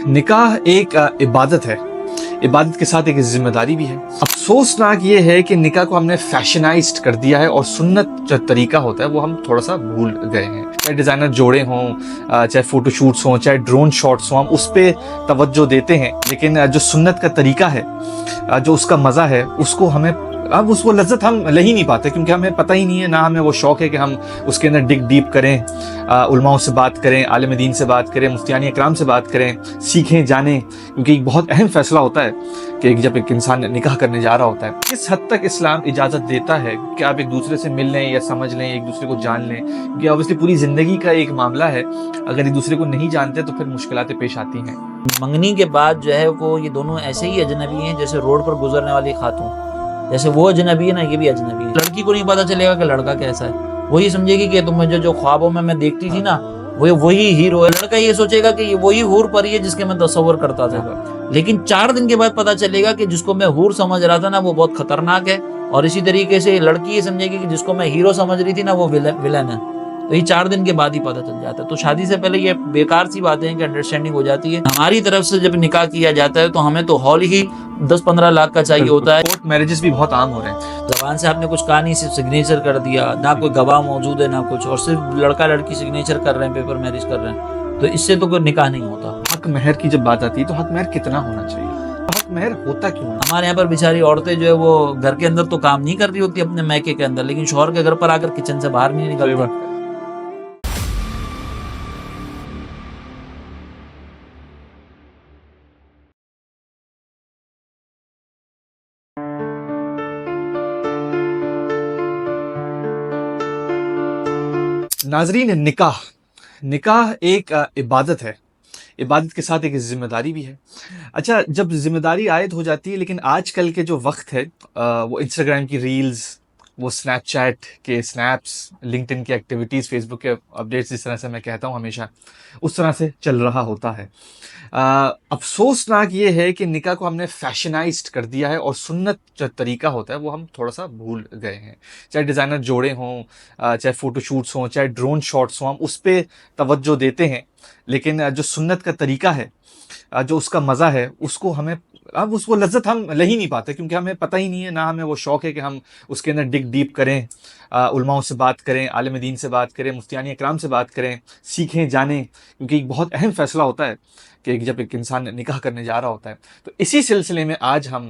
निकाह एक इबादत है, इबादत के साथ एक जिम्मेदारी भी है। अफसोसनाक ये है कि निकाह को हमने फैशनाइज्ड कर दिया है और सुन्नत जो तरीका होता है वो हम थोड़ा सा भूल गए हैं। चाहे डिज़ाइनर जोड़े हों, चाहे फ़ोटोशूट्स हों, चाहे ड्रोन शॉट्स हों, हम उस पर तवज्जो देते हैं, लेकिन जो सुन्नत का तरीका है, जो उसका मज़ा है, उसको हमें अब उसको लज्जत हम ले ही नहीं पाते, क्योंकि हमें पता ही नहीं है, ना हमें वो शौक़ है कि हम उसके अंदर डिग डीप करें, उलमाओं से बात करें, आलिम दीन से बात करें, मुफ्तियान इकराम से बात करें, सीखें, जानें, क्योंकि एक बहुत अहम फैसला होता है कि जब एक इंसान निकाह करने जा रहा होता है, किस हद तक इस्लाम इजाज़त देता है कि आप एक दूसरे से मिल लें या समझ लें, एक दूसरे को जान लें, क्योंकि ऑब्वियसली पूरी ज़िंदगी का एक मामला है। अगर एक दूसरे को नहीं जानते तो फिर मुश्किलातें पेश आती हैं। मंगनी के बाद जो है वो ये दोनों ऐसे ही अजनबी हैं जैसे रोड पर गुजरने वाली खातून, जैसे वो अजनबी है ना, ये भी अजनबी है। लड़की को नहीं पता चलेगा कि लड़का कैसा है, वही समझेगी कि तुम मुझे जो ख्वाबों में मैं देखती थी ना वो वही हीरो है। लड़का ये सोचेगा कि ये वही हूर परी है जिसके मैं तस्वर करता था, लेकिन 4 दिन के बाद पता चलेगा कि जिसको मैं हूर समझ रहा था ना वो बहुत खतरनाक है। और इसी तरीके से लड़की ये समझेगी कि जिसको मैं हीरो समझ रही थी ना वो विलन है। तो ये 4 दिन के बाद ही पता चल जाता है। तो शादी से पहले ये बेकार सी बातें हैं कि अंडरस्टैंडिंग हो जाती है। हमारी तरफ से जब निकाह किया जाता है तो हमें तो हॉल ही 10-15 लाख का चाहिए होता है। कोर्ट मैरिजेस भी बहुत आम हो रहे हैं। जबान से आपने कुछ कहा नहीं, सिर्फ सिग्नेचर कर दिया, ना कोई गवाह मौजूद है ना कुछ, और सिर्फ लड़का लड़की सिग्नेचर कर रहे हैं, पेपर मैरिज कर रहे हैं, तो इससे तो कोई निकाह नहीं होता। हक महर की जब बात आती है तो हक महर कितना होना चाहिए, हक महर होता क्यों है? हमारे यहाँ पर बेचारी औरतें जो है वो घर के अंदर तो काम नहीं कर रही होती अपने मैके के अंदर, लेकिन शौहर के घर पर आकर किचन से बाहर नहीं निकलती। नाजरीन, निकाह निकाह एक इबादत है, इबादत के साथ एक जिम्मेदारी भी है। अच्छा, जब जिम्मेदारी आयद हो जाती है, लेकिन आजकल के जो वक्त है, वो इंस्टाग्राम की रील्स, वो स्नैपचैट के स्नैप्स, लिंक्डइन की एक्टिविटीज़, फेसबुक के अपडेट्स, जिस तरह से मैं कहता हूँ हमेशा, उस तरह से चल रहा होता है। अफसोसनाक ये है कि निकाह को हमने फैशनाइज्ड कर दिया है और सुन्नत जो तरीका होता है वो हम थोड़ा सा भूल गए हैं। चाहे डिज़ाइनर जोड़े हों, चाहे फ़ोटोशूट्स हों, चाहे ड्रोन शॉट्स हों, हम उस पर तवज्जो देते हैं, लेकिन जो सुन्नत का तरीका है, जो उसका मज़ा है, उसको हमें अब उसको लज्जत हम ले ही नहीं पाते, क्योंकि हमें पता ही नहीं है, ना हमें वो शौक़ है कि हम उसके अंदर डिग डीप करें, उलमाओं से बात करें, आलिम दीन से बात करें, मुफ्तियान इकराम से बात करें, सीखें, जानें, क्योंकि एक बहुत अहम फैसला होता है कि जब एक इंसान निकाह करने जा रहा होता है। तो इसी सिलसिले में आज हम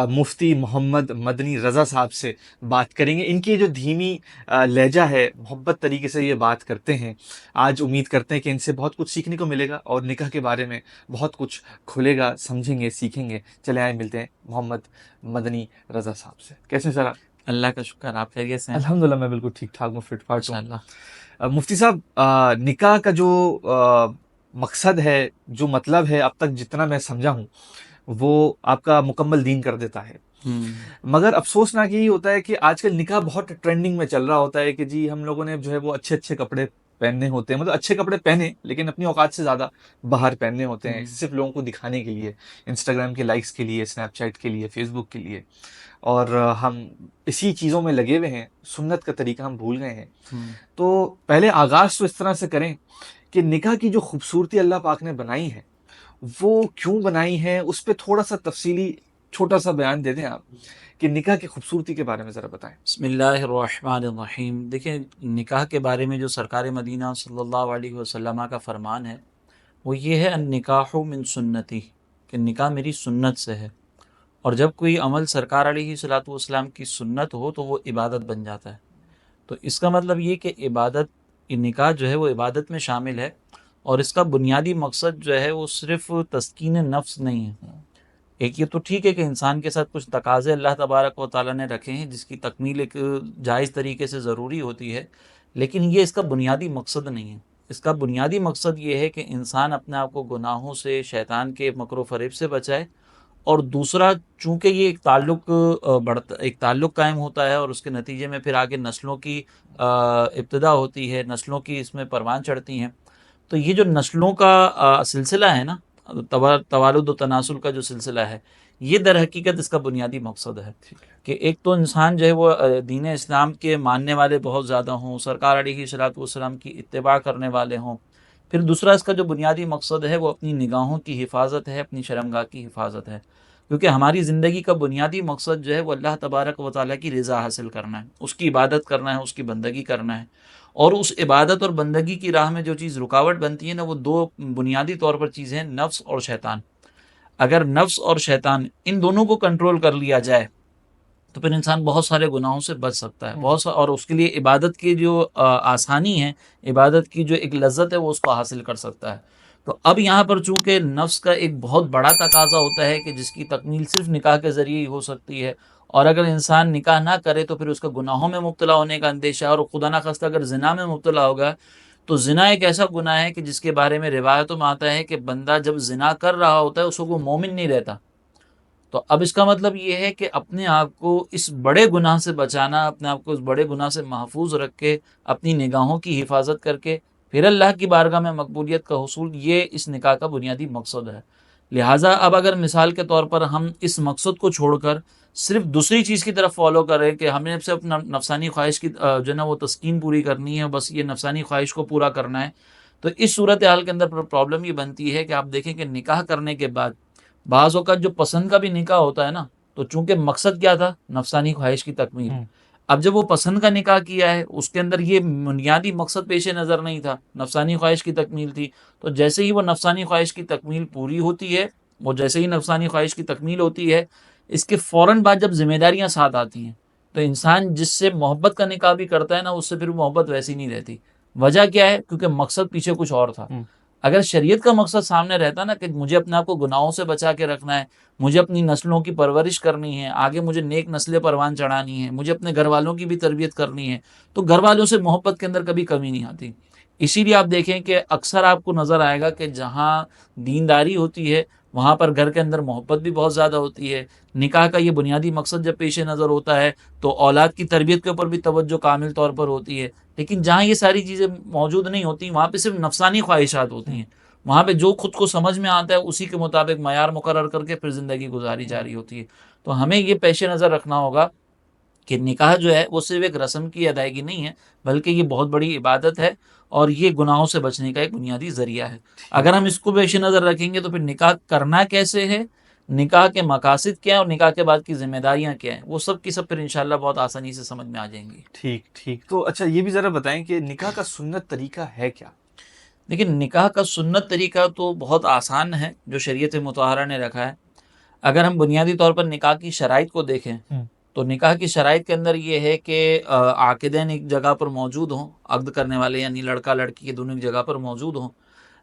मुफ्ती मोहम्मद मदनी रज़ा साहब से बात करेंगे। इनकी जो धीमी लहजा है, मोहब्बत तरीके से ये बात करते हैं। आज उम्मीद करते हैं कि इनसे बहुत कुछ सीखने को मिलेगा और निकाह के बारे में बहुत कुछ खुलेगा, समझेंगे, सीखेंगे। चले आए मिलते हैं मोहम्मद मदनी रज़ा साहब से। कैसे हैं सर आप? अल्लाह का शुक्र, आप खैरियत से हैं? अल्हम्दुलिल्लाह, मैं बिल्कुल ठीक ठाक हूँ, फिट फाट हूँ। मुफ्ती साहब, निकाह का जो मकसद है, जो मतलब है, अब तक जितना मैं समझा हूँ वो आपका मुकम्मल दीन कर देता है। मगर अफसोसनाक यही होता है कि आजकल निकाह बहुत ट्रेंडिंग में चल रहा होता है कि जी हम लोगों ने जो है वो अच्छे अच्छे कपड़े पहनने होते हैं, मतलब अच्छे कपड़े पहने, लेकिन अपनी औकात से ज़्यादा बाहर पहनने होते हैं, सिर्फ लोगों को दिखाने के लिए, इंस्टाग्राम के लाइक्स के लिए, स्नैपचैट के लिए, फेसबुक के लिए। और हम इसी चीज़ों में लगे हुए हैं, सुन्नत का तरीका हम भूल गए हैं। तो पहले आगाज़ तो इस तरह से करें कि निकाह की जो खूबसूरती अल्लाह पाक ने बनाई है वो क्यों बनाई है, उस पर थोड़ा सा तफसीली छोटा सा बयान दे दें आप, कि निकाह की खूबसूरती के बारे में ज़रा बताएं। बिस्मिल्लाहिर्रहमानिर्रहीम। देखिए, निकाह के बारे में जो सरकार मदीना सल्लल्लाहु अलैहि वसल्लम का फ़रमान है वो ये है, अन्निकाहु मिन सुन्नती, कि निकाह मेरी सुन्नत से है। और जब कोई अमल सरकार अलैहिस्सलातु वस्सलाम की सुन्नत हो तो वो इबादत बन जाता है। तो इसका मतलब ये कि इबादत, निकाह जो है वो इबादत में शामिल है, और इसका बुनियादी मकसद जो है वो सिर्फ़ तस्कीन नफ्स नहीं है। एक ये तो ठीक है कि इंसान के साथ कुछ तकाज़े अल्लाह तबारक व तआला ने रखे हैं जिसकी तकमील एक जायज़ तरीके से ज़रूरी होती है, लेकिन ये इसका बुनियादी मकसद नहीं है। इसका बुनियादी मकसद ये है कि इंसान अपने आप को गुनाहों से, शैतान के मकर व फ़रेब से बचाए, और दूसरा, चूँकि ये एक एक ताल्लुक़ कायम होता है और उसके नतीजे में फिर आगे नस्लों की इब्तिदा होती है, नस्लों की इसमें परवान चढ़ती हैं। तो ये जो नस्लों का सिलसिला है ना, तवालुद व तनासुल का जो सिलसिला है, ये दर हकीकत इसका बुनियादी मकसद है कि एक तो इंसान जो है वो दीन इस्लाम के मानने वाले बहुत ज़्यादा हों, सरकार अलैहिस्सलातु वस्सलाम की इत्तिबा करने वाले हों, फिर दूसरा इसका जो बुनियादी मकसद है वो अपनी निगाहों की हिफाजत है, अपनी शर्मगाह की हिफाजत है, क्योंकि हमारी ज़िंदगी का बुनियादी मकसद जो है वो अल्लाह तबारक व तआला की रज़ा हासिल करना है, उसकी इबादत करना है, उसकी बंदगी करना है। और उस इबादत और बंदगी की राह में जो चीज़ रुकावट बनती है ना, वो दो बुनियादी तौर पर चीज़ें हैं, नफ्स और शैतान। अगर नफ्स और शैतान इन दोनों को कंट्रोल कर लिया जाए तो फिर इंसान बहुत सारे गुनाहों से बच सकता है, और उसके लिए इबादत की जो आसानी है, इबादत की जो एक लज्जत है वो उसको हासिल कर सकता है। तो अब यहाँ पर चूंकि नफ्स का एक बहुत बड़ा तकाजा होता है कि जिसकी तकमील सिर्फ निकाह के ज़रिए ही हो सकती है, और अगर इंसान निकाह ना करे तो फिर उसका गुनाहों में मुब्तला होने का अंदेशा है, और खुदा ना खास्ता अगर जिना में मुब्तला होगा तो जिना एक ऐसा गुनाह है कि जिसके बारे में रिवायतों में आता है कि बंदा जब जिना कर रहा होता है उसको वो मोमिन नहीं रहता। तो अब इसका मतलब ये है कि अपने आप को इस बड़े गुनाह से बचाना, अपने आप को इस बड़े गुनाह से महफूज रख के, अपनी निगाहों की हिफाजत करके फिर अल्लाह की बारगाह में मकबूलियत का हुसूल, ये इस निकाह का बुनियादी मकसद है। लिहाजा अब अगर मिसाल के तौर पर हम इस मकसद को छोड़कर सिर्फ दूसरी चीज़ की तरफ फॉलो करें कि हमने सिर्फ अपना नफसानी ख्वाहिश की जो है ना वो तस्कीन पूरी करनी है, बस ये नफसानी ख्वाहिश को पूरा करना है, तो इस सूरत हाल के अंदर प्रॉब्लम ये बनती है कि आप देखें कि निकाह करने के बाद बाज़ औक़ात जो पसंद का भी निकाह होता है ना, तो चूँकि मकसद क्या था? नफ़्सानी ख़्वाहिश की तकमील। अब जब वो पसंद का निकाह किया है, उसके अंदर ये बुनियादी मकसद पेश नज़र नहीं था, नफ़्सानी ख़्वाहिश की तकमील थी। तो जैसे ही वो नफ़्सानी ख़्वाहिश की तकमील पूरी होती है, वो जैसे ही नफ़्सानी ख़्वाहिश की तकमील होती है, इसके फ़ौरन बाद जब ज़िम्मेदारियाँ साथ आती हैं, तो इंसान जिससे मोहब्बत का निकाह भी करता है ना, उससे फिर मोहब्बत वैसी नहीं रहती। वजह क्या है? क्योंकि मकसद पीछे कुछ और था। अगर शरीयत का मकसद सामने रहता ना कि मुझे अपने आप को गुनाहों से बचा के रखना है, मुझे अपनी नस्लों की परवरिश करनी है, आगे मुझे नेक नस्लें परवान चढ़ानी है, मुझे अपने घर वालों की भी तरबियत करनी है, तो घर वालों से मोहब्बत के अंदर कभी कमी नहीं आती। इसीलिए आप देखें कि अक्सर आपको नज़र आएगा कि जहाँ दीनदारी होती है वहाँ पर घर के अंदर मोहब्बत भी बहुत ज़्यादा होती है। निकाह का ये बुनियादी मकसद जब पेश नज़र होता है तो औलाद की तरबियत के ऊपर भी तवज्जो कामिल तौर पर होती है। लेकिन जहाँ ये सारी चीज़ें मौजूद नहीं होती, वहाँ पे सिर्फ नफसानी ख्वाहिशात होती हैं। वहाँ पे जो खुद को समझ में आता है उसी के मुताबिक मयार मुकर्रर करके फिर ज़िंदगी गुजारी जा रही होती है। तो हमें ये पेश नज़र रखना होगा कि निकाह जो है वो सिर्फ एक रस्म की अदायगी नहीं है, बल्कि ये बहुत बड़ी इबादत है और ये गुनाहों से बचने का एक बुनियादी ज़रिया है। अगर हम इसको पेश नज़र रखेंगे तो फिर निकाह करना कैसे है, निकाह के मकासद क्या है और निकाह के बाद की ज़िम्मेदारियाँ क्या हैं, वो सब की सब फिर इंशाअल्लाह बहुत आसानी से समझ में आ जाएंगी। ठीक ठीक। तो अच्छा ये भी ज़रा बताएं कि निकाह का सुन्नत तरीका है क्या? देखिए, निकाह का सुन्नत तरीका तो बहुत आसान है जो शरीयत मुतहरा ने रखा है। अगर हम बुनियादी तौर पर निकाह की शराइत को देखें तो निकाह की शराइत के अंदर ये है कि आकिदैन एक जगह पर मौजूद हों, अक़्द करने वाले यानी लड़का लड़की के दोनों एक जगह पर मौजूद हों।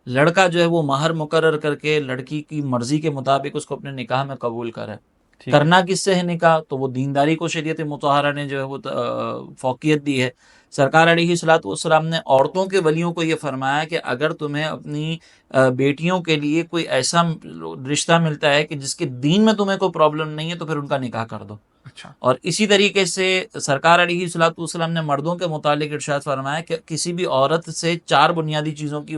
लड़का जो है वो महर मुकर्रर करके लड़की की मर्ज़ी के मुताबिक उसको अपने निकाह में कबूल करे। ठीक है। करना किससे है निकाह? तो वो दीनदारी को शरीयत मुतहरा ने जो है वो फ़ौक़ियत दी है। सरकार अलैहिस्सलातु वस्सलाम ने औरतों के वलियों को ये फरमाया कि अगर तुम्हें अपनी बेटियों के लिए कोई ऐसा रिश्ता मिलता है कि जिसके दीन में तुम्हें कोई प्रॉब्लम नहीं है तो फिर उनका निकाह कर दो। अच्छा। और इसी तरीके से सरकार अलैहिस्सलातु वस्सलाम ने मर्दों के मुतालिक इरशाद फरमाया कि किसी भी औरत से 4 बुनियादी चीज़ों की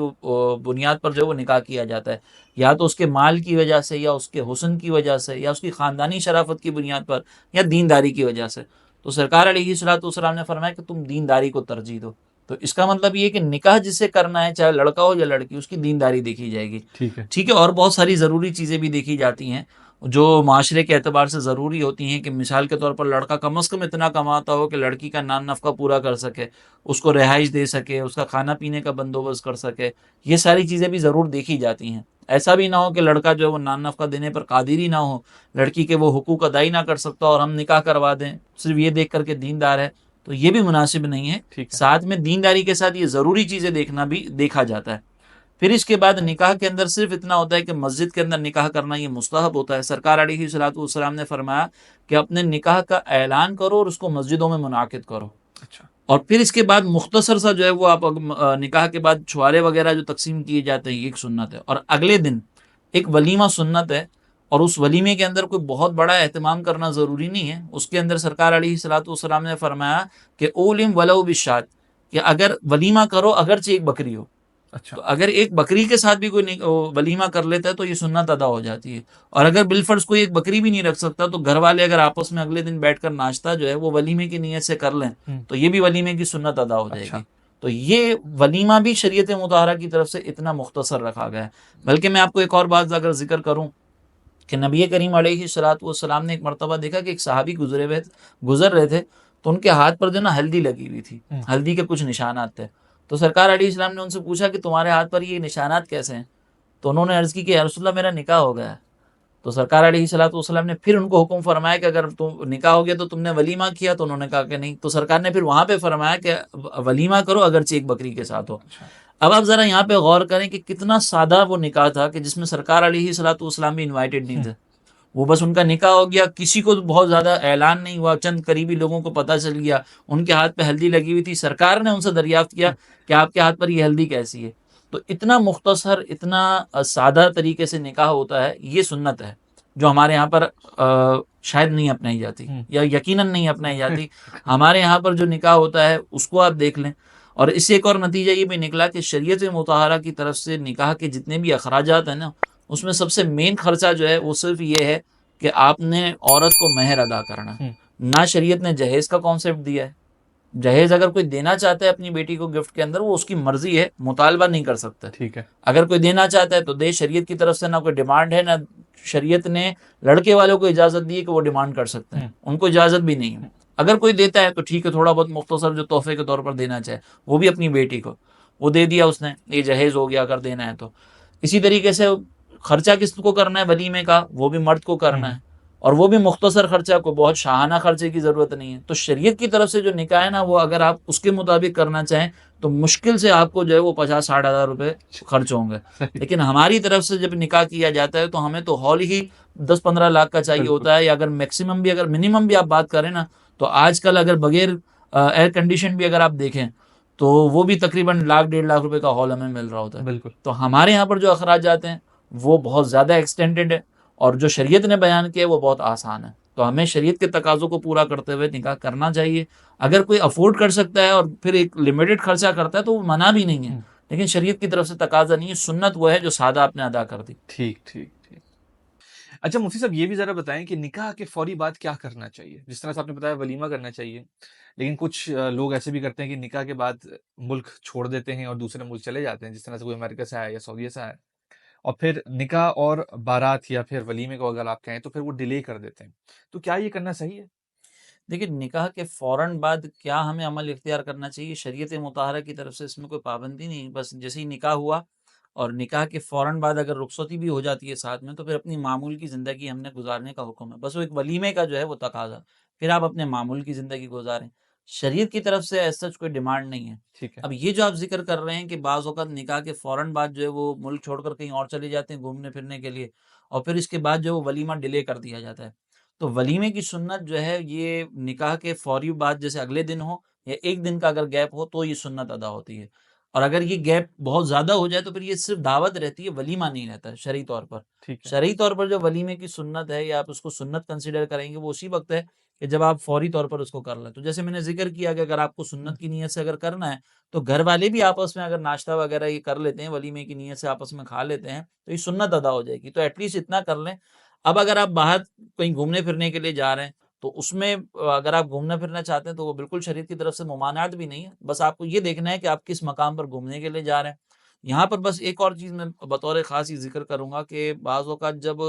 बुनियाद पर जो है वो निकाह किया जाता है। या तो उसके माल की वजह से, या उसके हुस्न की वजह से, या उसकी ख़ानदानी शराफ़त की बुनियाद पर, या दीनदारी की वजह से। तो सरकार अलैहिस्सलातु वस्सलाम ने फरमाया कि तुम दीनदारी को तरजीह दो। तो इसका मतलब ये है कि निकाह जिसे करना है, चाहे लड़का हो या लड़की, उसकी दीनदारी देखी जाएगी। ठीक है। ठीक है, और बहुत सारी ज़रूरी चीज़ें भी देखी जाती हैं जो माशरे के एतबार से ज़रूरी होती हैं कि मिसाल के तौर पर लड़का कम अज़ कम इतना कमाता हो कि लड़की का नान नफ़्का पूरा कर सके, उसको रिहाइश दे सके, उसका खाना पीने का बंदोबस्त कर सके। ये सारी चीज़ें भी ज़रूर देखी जाती हैं। ऐसा भी ना हो कि लड़का जो है वो नान नफ़्का देने पर कादिर ही ना हो, लड़की के वो हुकूक अदा ही ना कर सकता और हम निकाह करवा दें सिर्फ ये देख कर के दीनदार है, तो ये भी मुनासिब नहीं है। ठीक है। साथ में दीनदारी के साथ ये ज़रूरी चीज़ें देखना भी देखा जाता है। फिर इसके बाद निकाह के अंदर सिर्फ इतना होता है कि मस्जिद के अंदर निकाह करना ये मुस्तहब होता है। सरकार अलैहिस्सलातु वस्सलाम ने फरमाया कि अपने निकाह का ऐलान करो और उसको मस्जिदों में मुनाकिद करो। अच्छा। और फिर इसके बाद मुख्तसर सा जो है वो आप निकाह के बाद छुआरे वगैरह जो तकसीम किए जाते हैं, ये एक सुन्नत है। और अगले दिन एक वलीमा सुन्नत है, और उस वलीमे के अंदर कोई बहुत बड़ा एहतमाम करना ज़रूरी नहीं है। उसके अंदर सरकार अलैहिस्सलातु वस्सलाम ने फरमाया कि ओलिम वलौ बिशात, कि अगर वलीमा करो अगरचे एक बकरी हो। अच्छा। तो अगर एक बकरी के साथ भी कोई वलीमा कर लेता है तो ये सुन्नत अदा हो जाती है। और अगर बिलफर्ज कोई एक बकरी भी नहीं रख सकता तो घर वाले अगर आपस में अगले दिन बैठकर नाश्ता जो है वो वलीमे की नीयत से कर लें तो ये भी वलीमे की सुन्नत अदा हो जाएगी। अच्छा। तो ये वलीमा भी शरीयत मुताहरा की तरफ से इतना मुख्तसर रखा गया है। बल्कि मैं आपको एक और बात अगर जिक्र करूँ कि नबी करीम अलैहिस्सलाम ने एक मरतबा देखा कि एक सहाबी गुजर रहे थे, तो उनके हाथ पर जो ना हल्दी लगी हुई थी, हल्दी के कुछ निशानात थे। तो सरकार अलैहिस्सलाम ने उनसे पूछा कि तुम्हारे हाथ पर ये निशानात कैसे हैं? तो उन्होंने अर्ज़ की कि या रसूलल्लाह मेरा निकाह हो गया है। तो सरकार अलैहिस्सलाम ने फिर उनको हुक्म फरमाया कि अगर तुम निकाह हो गया तो तुमने वलीमा किया? तो उन्होंने कहा कि नहीं। तो सरकार ने फिर वहाँ पे फरमाया कि वलीमा करो अगरचे एक बकरी के साथ हो। अब आप ज़रा यहाँ पे गौर करें कि कितना सादा वो निकाह था कि जिसमें सरकार अलैहिस्सलाम भी इन्वाइटेड नहीं थे। वो बस उनका निकाह हो गया, किसी को बहुत ज़्यादा ऐलान नहीं हुआ, चंद करीबी लोगों को पता चल गया, उनके हाथ पे हल्दी लगी हुई थी, सरकार ने उनसे दरियाफ्त किया कि आपके हाथ पर ये हल्दी कैसी है? तो इतना मुख्तसर, इतना सादा तरीके से निकाह होता है, ये सुन्नत है जो हमारे यहाँ पर शायद नहीं अपनाई जाती या यकीनन नहीं अपनाई जाती। हमारे यहाँ पर जो निकाह होता है उसको आप देख लें। और इससे एक और नतीजा ये भी निकला कि शरीयत मुताहरा की तरफ से निकाह के जितने भी अखराजात हैं ना, उसमें सबसे मेन खर्चा जो है वो सिर्फ ये है कि आपने औरत को महर अदा करना है। ना शरीयत ने जहेज का कॉन्सेप्ट दिया है। जहेज अगर कोई देना चाहता है अपनी बेटी को गिफ्ट के अंदर, वो उसकी मर्जी है, मुतालबा नहीं कर सकता। ठीक है। अगर कोई देना चाहता है तो दे, शरीयत की तरफ से ना कोई डिमांड है, ना शरीयत ने लड़के वालों को इजाज़त दी है कि वो डिमांड कर सकते हैं, उनको इजाज़त भी नहीं है। अगर कोई देता है तो ठीक है, थोड़ा बहुत मुख्तसर जो तोहफे के तौर पर देना चाहे, वो भी अपनी बेटी को, वो दे दिया उसने, ये जहेज हो गया अगर देना है तो। इसी तरीके से खर्चा किसको करना है वलीमे का, वो भी मर्द को करना है, और वो भी मुख्तसर खर्चा, को बहुत शाहाना खर्चे की ज़रूरत नहीं है। तो शरीयत की तरफ से जो निकाह है ना, वो अगर आप उसके मुताबिक करना चाहें तो मुश्किल से आपको जो है वो 50-60 हज़ार रुपये खर्च होंगे। लेकिन हमारी तरफ से जब निकाह किया जाता है तो हमें तो हॉल ही 10-15 लाख का चाहिए होता है, या अगर मैक्सिमम भी, अगर मिनिमम भी आप बात करें ना, तो आजकल अगर बगैर एयर कंडीशन भी अगर आप देखें तो वो भी तकरीबन लाख 1.5 लाख रुपए का हॉल हमें मिल रहा होता है। बिल्कुल। तो हमारे यहाँ पर जो अखराजात हैं वो बहुत ज़्यादा एक्सटेंडेड है, और जो शरीयत ने बयान किया है वो बहुत आसान है। तो हमें शरीयत के तकाज़ों को पूरा करते हुए निकाह करना चाहिए। अगर कोई अफोर्ड कर सकता है और फिर एक लिमिटेड खर्चा करता है तो वो मना भी नहीं है, लेकिन शरीयत की तरफ से तकाजा नहीं है। सुन्नत वो है जो सादा आपने अदा कर दी। ठीक, ठीक, ठीक। अच्छा मुफ्ती साहब ये भी ज़रा बताएँ कि निकाह के फ़ौरी बाद क्या करना चाहिए? जिस तरह से आपने बताया वलीमा करना चाहिए, लेकिन कुछ लोग ऐसे भी करते हैं कि निकाह के बाद मुल्क छोड़ देते हैं और दूसरे मुल्क चले जाते हैं, जिस तरह से कोई अमेरिका से आया या सऊदीया से आया और फिर निकाह और बारात या फिर वलीमे को अगर आप कहें तो फिर वो डिले कर देते हैं। तो क्या ये करना सही है? देखिए, निकाह के फ़ौरन बाद क्या हमें अमल इख्तियार करना चाहिए, शरीयत मुताहरा की तरफ से इसमें कोई पाबंदी नहीं। बस जैसे ही निकाह हुआ और निकाह के फ़ौरन बाद अगर रुखसती भी हो जाती है साथ में, तो फिर अपनी मामूल की ज़िंदगी हमने गुजारने का हुक्म है। बस वो एक वलीमे का जो है वो तकाज़ा, फिर आप अपने मामूल की ज़िंदगी गुजारें। शरीयत की तरफ से एज़ सच कोई डिमांड नहीं है। ठीक है। अब ये जो आप ज़िक्र कर रहे हैं कि बाज़ औक़ात निकाह के फ़ौरन बाद जो है वो मुल्क छोड़कर कहीं और चले जाते हैं घूमने-फिरने के लिए, और फिर इसके बाद जो है वो वलीमा डिले कर दिया जाता है। तो वलीमे की सुन्नत जो है ये निकाह के फौरी बाद, जैसे अगले दिन हो या 1 दिन का अगर गैप हो, तो ये सुन्नत अदा होती है। और अगर ये गैप बहुत ज़्यादा हो जाए तो फिर ये सिर्फ़ दावत रहती है, वलीमा नहीं रहता है शरई तौर पर। ठीक है। शरई तौर पर जो वलीमे की सुन्नत है या आप उसको सुन्नत कंसिडर करेंगे, वो उसी वक़्त है कि जब आप फौरी तौर पर उसको कर लें। तो जैसे मैंने ज़िक्र किया कि अगर आपको सुन्नत की नीयत से अगर करना है, तो घर वाले भी आपस में अगर नाश्ता वग़ैरह ये कर लेते हैं, वलीमे की नीयत से आपस में खा लेते हैं, तो ये सुन्नत अदा हो जाएगी। तो एटलीस्ट इतना कर लें। अब अगर आप बाहर कहीं घूमने-फिरने के लिए जा रहे हैं, तो उसमें अगर आप घूमना-फिरना चाहते हैं तो वो बिल्कुल शरीयत की तरफ से मुमानात भी नहीं है। बस आपको ये देखना है कि आप किस मकाम पर घूमने के लिए जा रहे हैं। यहाँ पर बस एक और चीज़ मैं बतौर ख़ास ही ज़िक्र करूँगा कि बाज़ औक़ात जब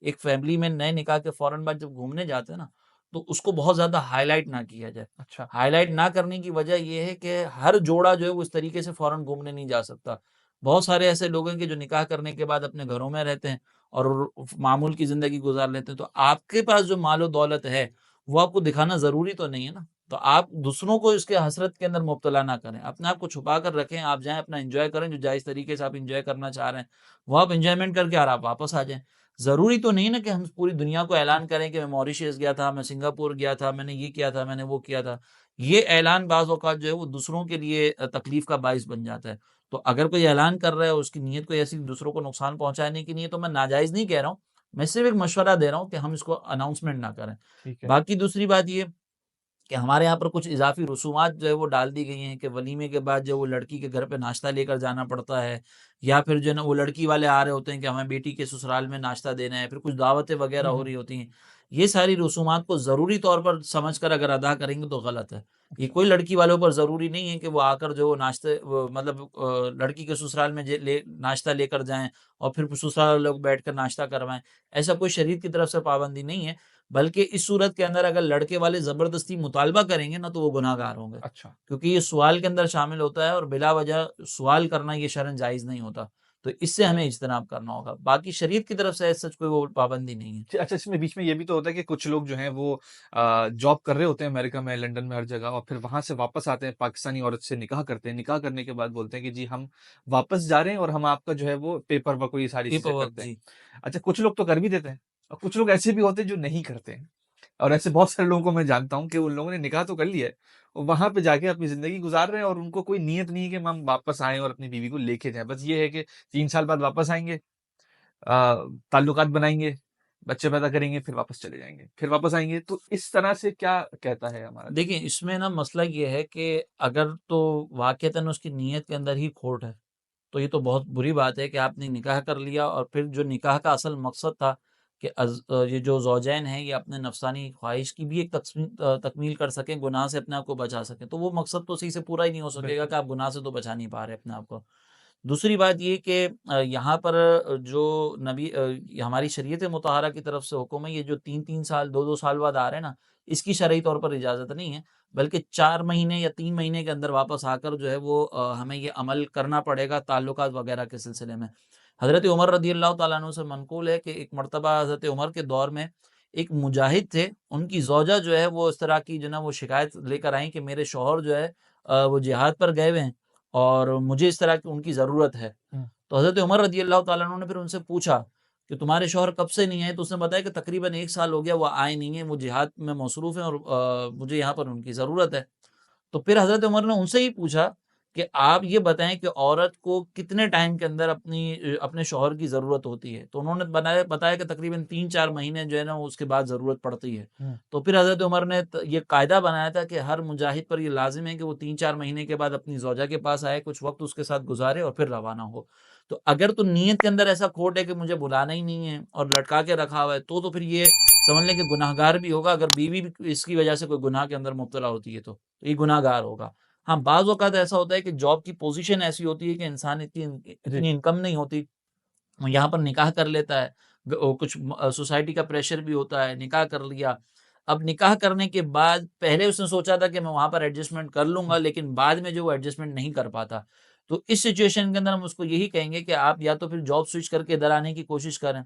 एक फ़ैमिली में नए निकाह के फ़ौरन बाद जब घूमने जाते हैं ना, तो उसको बहुत ज़्यादा हाइलाइट ना किया जाए। अच्छा। हाइलाइट ना करने की वजह ये है कि हर जोड़ा जो है वो इस तरीके से फ़ौरन घूमने नहीं जा सकता। बहुत सारे ऐसे लोग हैं कि जो निकाह करने के बाद अपने घरों में रहते हैं और मामूल की ज़िंदगी गुज़ार लेते हैं। तो आपके पास जो माल-ओ-दौलत है, वो आपको दिखाना ज़रूरी तो नहीं है ना। तो आप दूसरों को इसके हसरत के अंदर मुब्तला ना करें। अपने आप को छुपा कर रखें, आप जाएँ अपना एन्जॉय करें, जो जायज़ तरीके से आप एन्जॉय करना चाह रहे हैं, वो आप एन्जॉयमेंट करके और आप वापस आ जाएँ। ज़रूरी तो नहीं ना कि हम पूरी दुनिया को ऐलान करें कि मैं मॉरिशस गया था, मैं सिंगापुर गया था, मैंने ये किया था, मैंने वो किया था। ये ऐलान बाज़ औक़ात जो है वो दूसरों के लिए तकलीफ़ का बाइस बन जाता है। तो अगर कोई ऐलान कर रहा है और उसकी नीयत कोई ऐसी दूसरों को नुकसान पहुँचाने की नहीं है, तो मैं नाजायज़ नहीं कह रहा हूँ। मैं सिर्फ़ एक मशवरा दे रहा हूँ कि हम इसको अनाउंसमेंट ना करें। ठीक है। बाकी दूसरी बात ये कि हमारे यहाँ पर कुछ इज़ाफ़ी रसूमात जो है वो डाल दी गई हैं कि वलीमे के बाद जो वो लड़की के घर पे नाश्ता लेकर जाना पड़ता है, या फिर जो है ना वो लड़की वाले आ रहे होते हैं कि हमें बेटी के ससुराल में नाश्ता देना है, फिर कुछ दावतें वग़ैरह हो रही होती हैं। ये सारी रसूमात को ज़रूरी तौर पर समझकर अगर अदा करेंगे तो गलत है। ये अच्छा। कोई लड़की वालों पर ज़रूरी नहीं है कि वो आकर जो नाश्ते वो मतलब लड़की के ससुराल में जे ले नाश्ता लेकर जाएँ और फिर ससुराल वाले लोग बैठकर नाश्ता करवाएँ। ऐसा कोई शरीयत की तरफ से पाबंदी नहीं है। बल्कि इस सूरत के अंदर अगर लड़के वाले ज़बरदस्ती मुतालबा करेंगे ना तो वो गुनाहगार होंगे। अच्छा। क्योंकि ये सवाल के अंदर शामिल होता है और बिला वजह सवाल करना ये शरअन जायज़ नहीं होता। तो इससे हमें इज्तनाब करना होगा। बाकी शरीयत की तरफ से एज़ सच कोई वो पाबंदी नहीं है। अच्छा, इसमें बीच में ये भी तो होता है कि कुछ लोग जो हैं वो जॉब कर रहे होते हैं अमेरिका में, लंदन में, हर जगह, और फिर वहाँ से वापस आते हैं, पाकिस्तानी औरत से निकाह करते हैं। निकाह करने के बाद बोलते हैं कि जी हम वापस जा रहे हैं और हम आपका जो है वो पेपर वर्क और ये सारी चीज़ें पेपर वर्क करते हैं। जी। अच्छा, कुछ लोग तो कर भी देते हैं और कुछ लोग ऐसे भी होते हैं जो नहीं करते हैं। और ऐसे बहुत सारे लोगों को मैं जानता हूँ कि उन लोगों ने निकाह तो कर लिया है और वहाँ पे जाके अपनी ज़िंदगी गुज़ार रहे हैं और उनको कोई नीयत नहीं है कि हम वापस आएँ और अपनी बीवी को लेके जाएँ। बस ये है कि 3 साल बाद वापस आएँगे, ताल्लुकात बनाएँगे, बच्चे पैदा करेंगे, फिर वापस चले जाएँगे, फिर वापस आएँगे। तो इस तरह से क्या कहता है हमारा दीन? देखिए इसमें ना मसला ये है कि अगर तो वाक़ईतन उसकी नीयत के अंदर ही खोट है, तो ये तो बहुत बुरी बात है कि आपने निकाह कर लिया और फिर जो निकाह का असल मकसद था कि ये जो ज़ौजैन हैं ये अपने नफ़्सानी ख़्वाहिश की भी एक तकमील कर सकें, गुनाह से अपने आप को बचा सकें। तो वो मकसद तो सही से पूरा ही नहीं हो सकेगा बिल्कुल। कि आप गुनाह से तो बचा नहीं पा रहे अपने आप को। दूसरी बात ये कि यहाँ पर जो हमारी शरीयत मुतहरा की तरफ से हुक्म है, ये जो 3-3 साल, 2-2 साल बाद आ रहे हैं ना, इसकी शरई तौर पर इजाज़त नहीं है, बल्कि 4 महीने या 3 महीने के अंदर वापस आकर जो है वो हमें ये अमल करना पड़ेगा ताल्लुकात वग़ैरह के सिलसिले में। हज़रत उमर रज़ियल्लाहु तआला अन्हु से मनक़ूल है कि एक मर्तबा हज़रत उमर के दौर में एक मुजाहिद थे, उनकी ज़ौजा जो है वो इस तरह की जो है ना वो शिकायत लेकर आईं कि मेरे शौहर जो है वो जिहाद पर गए हुए हैं और मुझे इस तरह की उनकी ज़रूरत है। हुँ। तो हज़रत उमर रज़ियल्लाहु तआला अन्हु ने फिर उनसे पूछा कि तुम्हारे शौहर कब से नहीं आए? तो उसने बताया कि तकरीबन 1 साल हो गया वो आए नहीं हैं, वो जिहाद में मसरूफ़ हैं और मुझे यहाँ पर उनकी ज़रूरत है। तो फिर हज़रत उमर ने उनसे ही पूछा कि आप ये बताएँ कि औरत को कितने टाइम के अंदर अपने शौहर की ज़रूरत होती है? तो उन्होंने बताया कि तकरीबन 3-4 महीने जो है ना उसके बाद ज़रूरत पड़ती है। हुँ। तो फिर हज़रत उमर ने ये कायदा बनाया था कि हर मुजाहिद पर ये लाज़िम है कि वो 3-4 महीने के बाद अपनी ज़ौजा के पास आए, कुछ वक़्त उसके साथ गुज़ारे और फिर रवाना हो। तो अगर तो नीयत के अंदर ऐसा खोट है कि मुझे बुलाना ही नहीं है और लटका के रखा हुआ है, तो फिर ये समझ लें कि गुनाहगार भी होगा, अगर बीवी भी इसकी वजह से कोई गुनाह के अंदर मुब्तला होती है तो ये गुनाहगार होगा। हाँ, बाज़ औक़ात ऐसा होता है कि जॉब की पोज़ीशन ऐसी होती है कि इंसान जी। इतनी इनकम नहीं होती, यहाँ पर निकाह कर लेता है। कुछ सोसाइटी का प्रेशर भी होता है, निकाह कर लिया। अब निकाह करने के बाद पहले उसने सोचा था कि मैं वहाँ पर एडजस्टमेंट कर लूँगा, लेकिन बाद में जो वो एडजस्टमेंट नहीं कर पाता। तो इस सिचुएशन के अंदर हम उसको यही कहेंगे कि आप या तो फिर जॉब स्विच करके इधर आने की कोशिश करें।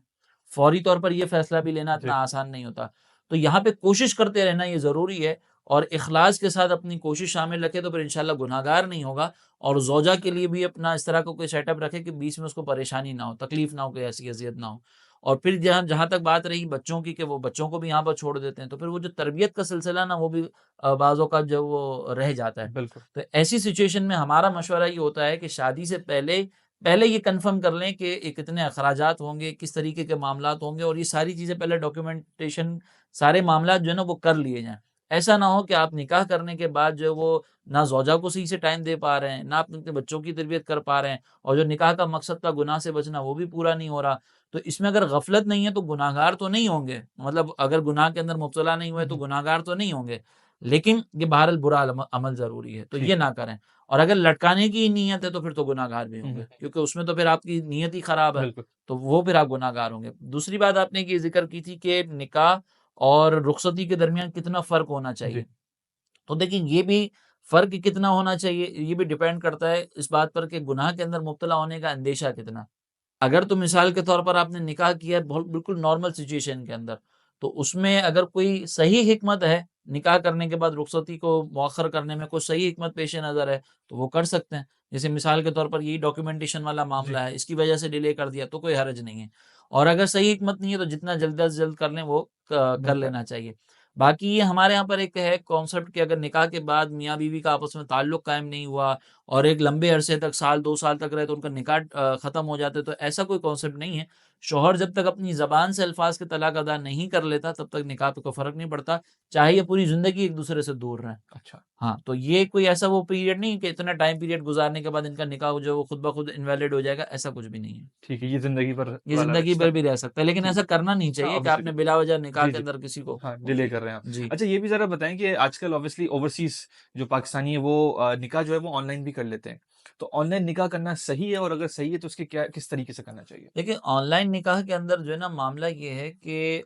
फौरी तौर पर ये फ़ैसला भी लेना इतना जी। आसान नहीं होता। तो यहाँ पे कोशिश करते रहना ये ज़रूरी है और इख़लास के साथ अपनी कोशिश शामिल रखें तो फिर इंशाअल्लाह गुनाहगार नहीं होगा और ज़ौजा के लिए भी अपना इस तरह का कोई सेटअप रखें कि बीच में उसको परेशानी ना हो, तकलीफ़ ना हो, कोई ऐसी अज़ियत ना हो। और फिर जहाँ जहाँ तक बात रही बच्चों की कि वो बच्चों को भी यहाँ पर छोड़ देते हैं, तो फिर वो जो तरबियत का सिलसिला ना वो भी बाज़ औक़ात जो वो रह जाता है। बिल्कुल। तो ऐसी सिचुएशन में हमारा मशवरा ये होता है कि शादी से पहले पहले ये कन्फर्म कर लें कि कितने अखराजात होंगे, किस तरीके के मामलात होंगे और ये सारी चीज़ें पहले डॉक्यूमेंटेशन सारे मामलात जो है ना वो कर लिए जाएँ। ऐसा ना हो कि आप निकाह करने के बाद जो है वो ना ज़ौजा को सही से टाइम दे पा रहे हैं, ना अपने बच्चों की तरबियत कर पा रहे हैं और जो निकाह का मकसद था गुनाह से बचना वो भी पूरा नहीं हो रहा। तो इसमें अगर गफ़लत नहीं है तो गुनाहगार तो नहीं होंगे, मतलब अगर गुनाह के अंदर मुब्तला नहीं हुए हुँ, तो हुँ। गुनाहगार तो नहीं होंगे। लेकिन ये बहरहाल बुरा अमल ज़रूरी है, तो ठीक ये है। ना करें। और अगर लटकाने की ही नीयत है तो फिर तो गुनाहगार भी हुँ, होंगे, हुँ। क्योंकि उसमें तो फिर आपकी नीयत ही ख़राब है, बिल्कुल। तो वो फिर आप गुनाहगार होंगे। दूसरी बात आपने ये ज़िक्र की थी कि निकाह और रुख़सती के दरमियान कितना फ़र्क होना जी। चाहिए। तो देखिए ये भी फ़र्क कितना होना चाहिए, ये भी डिपेंड करता है इस बात पर कि गुनाह के अंदर मुब्तला होने का अंदेशा कितना। अगर तो मिसाल के तौर पर आपने निकाह किया है बहुत बिल्कुल नॉर्मल सिचुएशन के अंदर, तो उसमें अगर कोई सही हिकमत है, निकाह करने के बाद रुख़सती को मौख़र करने में कोई सही हिकमत पेश-ए-नज़र है, तो वो कर सकते हैं। जैसे मिसाल के तौर पर यही डॉक्यूमेंटेशन वाला जी। मामला है, इसकी वजह से डिले कर दिया तो कोई हर्ज नहीं है। और अगर सही हिकमत नहीं है तो जितना जल्द से जल्द कर लें वो कर बेहतर है। लेना चाहिए। बाकी ये हमारे यहाँ पर एक है कॉन्सेप्ट कि अगर निकाह के बाद मियाँ-बीवी का आपस में ताल्लुक़ कायम नहीं हुआ और एक लंबे अरसे तक साल 2 साल तक रहे तो उनका निकाह ख़त्म हो जाता है। तो ऐसा कोई कॉन्सेप्ट नहीं है। शौहर जब तक अपनी ज़बान से अल्फ़ाज़ के तलाक अदा नहीं कर लेता तब तक निकाह पे कोई फ़र्क नहीं पड़ता, चाहे ये पूरी ज़िंदगी एक-दूसरे से दूर रहें। अच्छा, हाँ, तो ये कोई ऐसा वो पीरियड नहीं है कि इतना टाइम पीरियड गुज़ारने के बाद इनका निकाह जो है वो खुद ब खुद इनवैलिड हो जाएगा, ऐसा कुछ भी नहीं है। ठीक है, ये ज़िंदगी भर ये वाला ज़िंदगी रिश्ता भर है। भी रह सकता है, लेकिन ठीक ऐसा करना नहीं हाँ, चाहिए कि ऑब्वियसली। आपने बिला वजह निकाह जी, के जी। अंदर किसी को हाँ, डिले कर रहे हैं आप। जी। अच्छा ये भी ज़रा बताएँ कि आजकल ऑब्वियसली ओवरसीज़ जो पाकिस्तानी है वो निकाह जो है वो ऑनलाइन भी कर लेते हैं। तो ऑनलाइन निकाह करना सही है और अगर सही है तो उसके क्या किस तरीके से करना चाहिए? देखिए, ऑनलाइन निकाह के अंदर जो है ना मामला ये है कि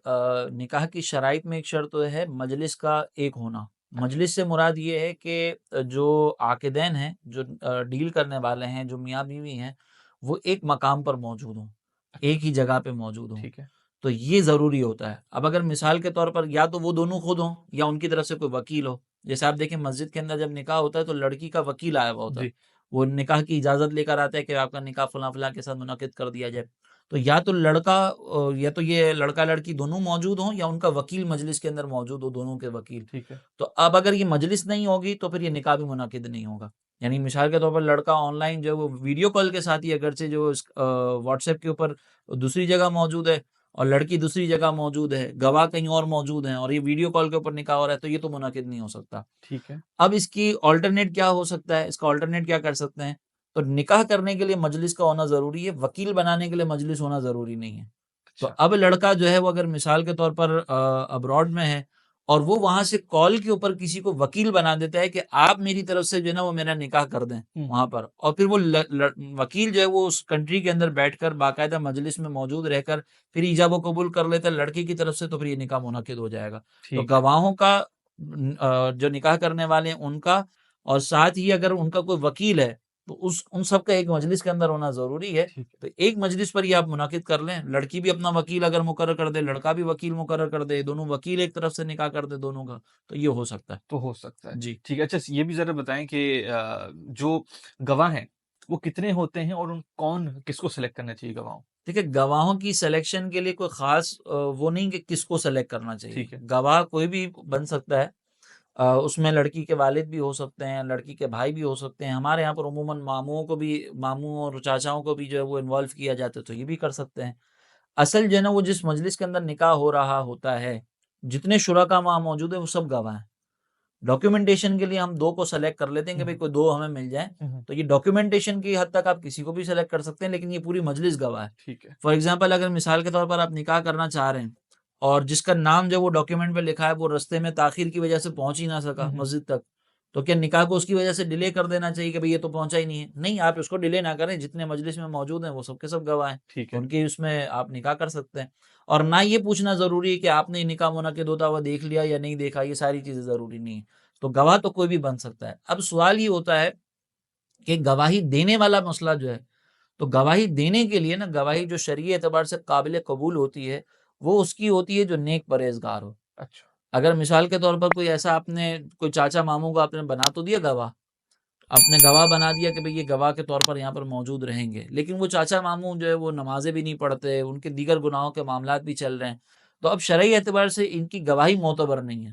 निकाह की शराइत में एक शर्त तो है मजलिस का एक होना। अच्छा, मजलिस से मुराद ये है कि जो आक़िदैन हैं, जो डील करने वाले हैं, जो मियाँ-बीवी हैं, वो एक मकाम पर मौजूद हों, अच्छा, एक ही जगह पे मौजूद हों। ठीक है। तो ये ज़रूरी होता है। अब अगर मिसाल के तौर पर या तो वो दोनों खुद हों या उनकी तरफ से कोई वकील हो। जैसे आप देखें मस्जिद के अंदर जब निकाह होता है तो लड़की का वकील आया हुआ होता है। जी, वो निकाह की इजाज़त लेकर आता है कि आपका निकाह फलाँ-फलाँ के साथ मुनक्किद कर दिया जाए। तो या तो लड़का या तो ये लड़का-लड़की दोनों मौजूद हों या उनका वकील मजलिस के अंदर मौजूद हो, दोनों के वकील। ठीक है। तो अब अगर ये मजलिस नहीं होगी तो फिर ये निकाह भी मुनक्किद नहीं होगा। यानी मिसाल के तौर पर लड़का ऑनलाइन जो है वो वीडियो कॉल के साथ ही अगरचे जो व्हाट्सएप के ऊपर दूसरी जगह मौजूद है और लड़की दूसरी जगह मौजूद है, गवाह कहीं और मौजूद हैं और ये वीडियो कॉल के ऊपर निकाह हो रहा है तो ये तो मुनाकिद नहीं हो सकता। ठीक है। अब इसकी अल्टरनेट क्या हो सकता है? इसका अल्टरनेट क्या कर सकते हैं? तो निकाह करने के लिए मजलिस का होना ज़रूरी है, वकील बनाने के लिए मजलिस होना ज़रूरी नहीं है। तो अच्छा, अब लड़का जो है वो अगर मिसाल के तौर पर अब्रॉड में है और वो वहाँ से कॉल के ऊपर किसी को वकील बना देता है कि आप मेरी तरफ से जो है ना वो मेरा निकाह कर दें हुँ, वहाँ पर और फिर वो वकील जो है वो उस कंट्री के अंदर बैठकर बाकायदा मजलिस में मौजूद रहकर फिर ईजाब व कबूल कर लेता है लड़की की तरफ से तो फिर ये निकाह मुनक्किद हो जाएगा। तो ठीक है। गवाहों का जो निकाह करने वाले हैं उनका और साथ ही अगर उनका कोई वकील है तो उस उन सब का एक मजलिस के अंदर होना ज़रूरी है। ठीक है, तो एक मजलिस पर ये आप मुनाकिद कर लें, लड़की भी अपना वकील अगर मुकर्रर कर दे, लड़का भी वकील मुकर्रर कर दे, दोनों वकील एक तरफ से निकाह कर दे दोनों का, तो ये हो सकता है। तो हो सकता है। जी। ठीक है, अच्छा ये भी ज़रा बताएँ कि जो गवाह हैं, वो कितने होते हैं और उन कौन किसको सेलेक्ट करना चाहिए गवाहों? देखिए, गवाहों की सिलेक्शन के लिए कोई ख़ास वो नहीं कि किसको सेलेक्ट करना चाहिए। ठीक है। गवाह कोई भी बन सकता है। उसमें लड़की के वालिद भी हो सकते हैं, लड़की के भाई भी हो सकते हैं। हमारे यहाँ पर उमूमन मामुओं को भी मामू और चाचाओं को भी जो है वो इन्वॉल्व किया जाता है, तो ये भी कर सकते हैं। असल जो है ना वो जिस मजलिस के अंदर निकाह हो रहा होता है, जितने शुरका वहाँ मौजूद हैं वो सब गवाह हैं। डॉक्यूमेंटेशन के लिए हम 2 को सेलेक्ट कर लेते हैं कि हुँ, भाई हुँ। कोई 2 हमें मिल जाएँ, हुँ, हुँ। तो ये डॉक्यूमेंटेशन की हद तक आप किसी को भी सेलेक्ट कर सकते हैं, लेकिन ये पूरी मजलिस गवाह है। ठीक है। फॉर एग्ज़ाम्पल अगर मिसाल के तौर पर आप निकाह करना चाह रहे हैं और जिसका नाम जो है वो डॉक्यूमेंट पे लिखा है, वो रास्ते में ताख़ीर की वजह से पहुँच ही ना हुँ, सका हुँ। मस्जिद तक, तो क्या निकाह को उसकी वजह से डिले कर देना चाहिए कि भई ये तो पहुँचा ही नहीं है? नहीं, आप उसको डिले ना करें, जितने मजलिस में मौजूद हैं वो सब के सब गवाह हैं, ठीक तो है। उनके उसमें आप निकाह कर सकते हैं। और ना ये पूछना ज़रूरी है कि आपने निकाह मुनक्किद होता हुआ देख लिया या नहीं देखा, ये सारी चीज़ें ज़रूरी नहीं है। तो गवाह तो कोई भी बन सकता है। अब सवाल ये होता है कि गवाही देने वाला मसला जो है, तो गवाही देने के लिए ना गवाही जो शरई एतबार से काबिल कबूल होती है, वो उसकी होती है जो नेक परहेज़गार हो। अच्छा, अगर मिसाल के तौर पर कोई ऐसा आपने कोई चाचा-मामू को आपने बना तो दिया गवाह, आपने गवाह बना दिया कि भई ये गवाह के तौर पर यहाँ पर मौजूद रहेंगे, लेकिन वो चाचा-मामू जो है वो नमाज़ें भी नहीं पढ़ते, उनके दीगर गुनाहों के मामलात भी चल रहे हैं, तो अब शरई एतबार से इनकी गवाही मोतबर नहीं है।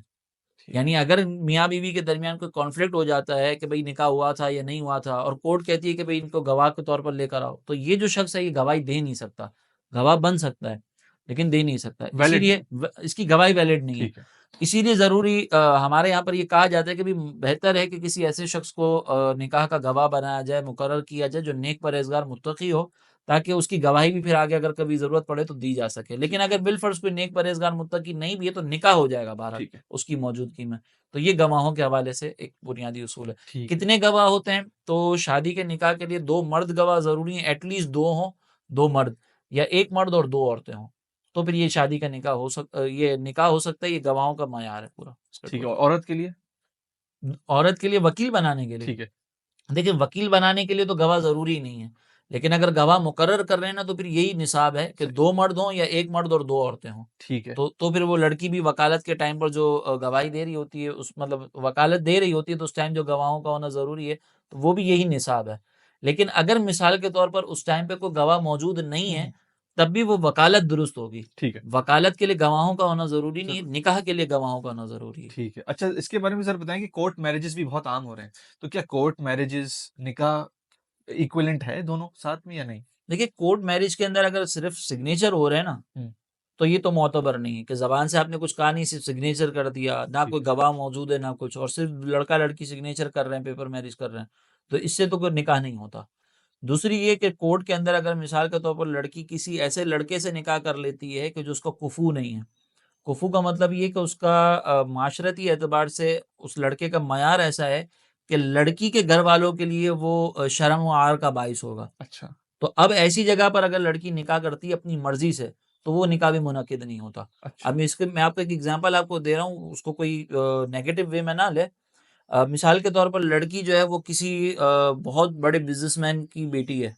ठीक यानी है। अगर मियाँ-बीवी के दरमियान कोई कॉन्फ्लिक्ट हो जाता है कि भई निकाह हुआ था या नहीं हुआ था और कोर्ट कहती है कि भई इनको गवाह के तौर पर लेकर आओ, तो ये जो शख्स है ये गवाही दे नहीं सकता। गवाह बन सकता है, लेकिन दे नहीं सकता। वैलिड नहीं इसीलिए है। इसकी गवाही वैलिड नहीं है। ठीक है। इसीलिए ज़रूरी हमारे यहाँ पर ये कहा जाता है कि भई बेहतर है कि किसी ऐसे शख्स को निकाह का गवाह बनाया जाए, मुकर्रर किया जाए जो नेक परहेज़गार मुत्तकी हो, ताकि उसकी गवाही भी फिर आगे अगर कभी ज़रूरत पड़े तो दी जा सके। लेकिन अगर बिलफ़र्ज़ कोई नेक परहेज़गार मुत्तकी नहीं भी है तो निकाह हो जाएगा बहरहाल ठीक है। उसकी मौजूदगी में। तो ये गवाहों के हवाले से एक बुनियादी उसूल है। ठीक है। कितने गवाह होते हैं? तो शादी के निकाह के लिए 2 मर्द गवाह ज़रूरी हैं, एट लीस्ट 2 हों, 2 मर्द या 1 मर्द और 2 औरतें हों। तो फिर ये शादी का निकाह ये निकाह हो सकता है, ये गवाहों का मयार है पूरा इसका ठीक है, और टोटल। औरत के लिए? औरत के लिए वकील बनाने के लिए ठीक है। देखिए, वकील बनाने के लिए तो गवाह ज़रूरी नहीं है। लेकिन अगर गवाह मुकर्रर कर रहे हैं ना, तो फिर यही निसाब है कि सही। 2 मर्द हों या 1 मर्द और 2 औरतें हों। ठीक है। तो फिर वो लड़की भी वकालत के टाइम पर जो गवाही दे रही होती है, उस मतलब वकालत दे रही होती है, तो उस टाइम जो गवाहों का होना ज़रूरी है, तो वो भी यही निसाब है। लेकिन अगर मिसाल के तौर पर उस टाइम पे कोई गवाह मौजूद नहीं हुँ, है, हुँ। तब भी वो वकालत दुरुस्त होगी। ठीक है। वकालत के लिए गवाहों का होना ज़रूरी नहीं है, ज़रूर। निकाह के लिए गवाहों का होना ज़रूरी है। ठीक है। अच्छा, इसके बारे में ज़रा बताएँ कि कोर्ट मैरेजेज़ भी बहुत आम हो रहे हैं। तो क्या कोर्ट मैरेजेज़, निकाह इक्विवेलेंट है दोनों साथ में या नहीं? देखिए, कोर्ट मैरिज के अंदर अगर सिर्फ़ सिग्नेचर हो रहे हैं ना, हुँ, तो ये तो मोतबर नहीं है कि ज़बान से आपने कुछ कहा नहीं, सिर्फ़ सिग्नेचर कर दिया, ना ठीक कोई है। गवाह मौजूद है, ना कुछ, और सिर्फ़ लड़का-लड़की सिग्नेचर कर रहे हैं, पेपर मैरिज कर रहे हैं, तो इससे तो कोई निकाह नहीं होता। दूसरी ये कि कोर्ट के अंदर अगर मिसाल के तौर पर लड़की किसी ऐसे लड़के से निकाह कर लेती है कि जो उसका कुफ़ू नहीं है। कुफ़ू का मतलब ये कि उसका माशरती एतबार से उस लड़के का मयार ऐसा है कि लड़की के घर वालों के लिए वो शर्म व आर का बाइस होगा। अच्छा, तो अब ऐसी जगह पर अगर लड़की निकाह करती है अपनी मर्ज़ी से, तो वो निकाह भी मुनक्किद नहीं होता। अब अच्छा। मैं आपको एक एग्ज़ाम्पल आपको दे रहा हूँ, उसको कोई नेगेटिव वे में ना लें। मिसाल के तौर पर लड़की जो है वो किसी बहुत बड़े बिज़नेसमैन की बेटी है,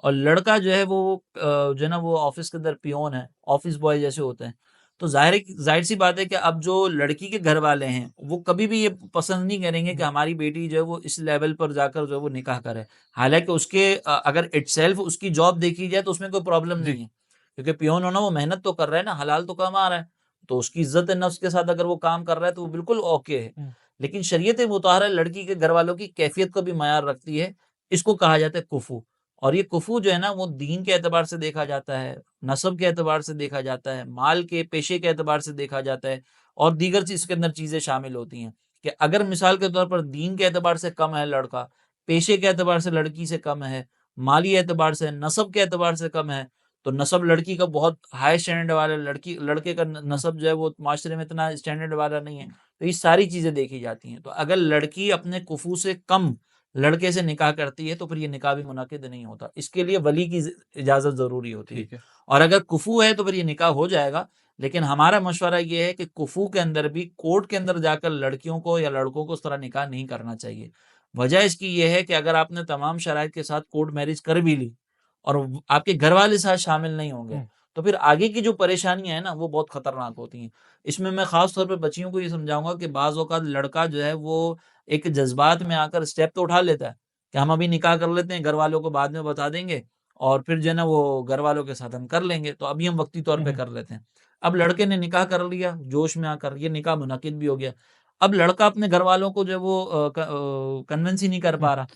और लड़का जो है वो जो है ना वो ऑफ़िस के अंदर पियोन है, ऑफ़िस बॉय जैसे होते हैं। तो ज़ाहिर-सी बात है कि अब जो लड़की के घर वाले हैं, वो कभी भी ये पसंद नहीं करेंगे कि हुँ, हमारी बेटी जो है वो इस लेवल पर जाकर जो है वो निकाह करे। हालाँकि उसके अगर इटसेल्फ उसकी जॉब देखी जाए तो उसमें कोई प्रॉब्लम जी। नहीं है। क्योंकि पियोन होना, वो मेहनत तो कर रहा है ना, हलाल तो कमा रहा है। तो उसकी इज़्ज़त-ए-नफ्स के साथ अगर वो काम कर रहा है तो वो बिल्कुल ओके है। हुँ, लेकिन शरीयत-ए-मुतहहरा लड़की के घर वालों की कैफ़ियत को भी मयार रखती है। इसको कहा जाता है कुफ़ू। और ये कुफ़ू जो है ना वो दीन के एतबार से देखा जाता है, नस्ब के एतबार से देखा जाता है, माल के पेशे के एतबार से देखा जाता है, और दीगर चीज़ इसके अंदर चीज़ें शामिल होती हैं कि अगर मिसाल के तौर पर दीन के एतबार से कम है लड़का, पेशे के एतबार से लड़की से कम है, माली एतबार से, नस्ब के एतबार से कम है, तो नस्ब लड़की का बहुत हाई स्टैंडर्ड वाला, लड़की लड़के का न हुँ, नस्ब जो है वो माशरे में इतना स्टैंडर्ड वाला नहीं है। तो ये सारी चीज़ें देखी जाती हैं। तो अगर लड़की अपने कुफ़ू से कम लड़के से निकाह करती है तो फिर ये निकाह भी मुनाकिद नहीं होता। इसके लिए वली की इजाज़त ज़रूरी होती है। ठीक है। और अगर कुफ़ू है तो फिर ये निकाह हो जाएगा। लेकिन हमारा मशवरा ये है कि कुफ़ू के अंदर भी कोर्ट के अंदर जाकर लड़कियों को या लड़कों को उस तरह निकाह नहीं करना चाहिए। वजह इसकी ये है कि अगर आपने तमाम शराइत के साथ कोर्ट मैरिज कर भी ली और आपके घर वाले साथ शामिल नहीं होंगे, हुँ, तो फिर आगे की जो परेशानियाँ हैं ना वो बहुत ख़तरनाक होती हैं। इसमें मैं ख़ास तौर पे बच्चियों को ये समझाऊँगा कि बाज़ औक़ात लड़का जो है वो एक जज़्बात में आकर स्टेप तो उठा लेता है कि हम अभी निकाह कर लेते हैं, घर वालों को बाद में बता देंगे, और फिर जो है ना वो घर वालों के साथ हम कर लेंगे, तो अभी हम वक़्ती तौर हुँ, पे हुँ, कर लेते हैं। अब लड़के ने निकाह कर लिया, जोश में आकर, ये निकाह मुनक़्क़िद भी हो गया। अब लड़का अपने घर वालों को जो है वो कन्विंस ही नहीं कर हुँ, पा रहा।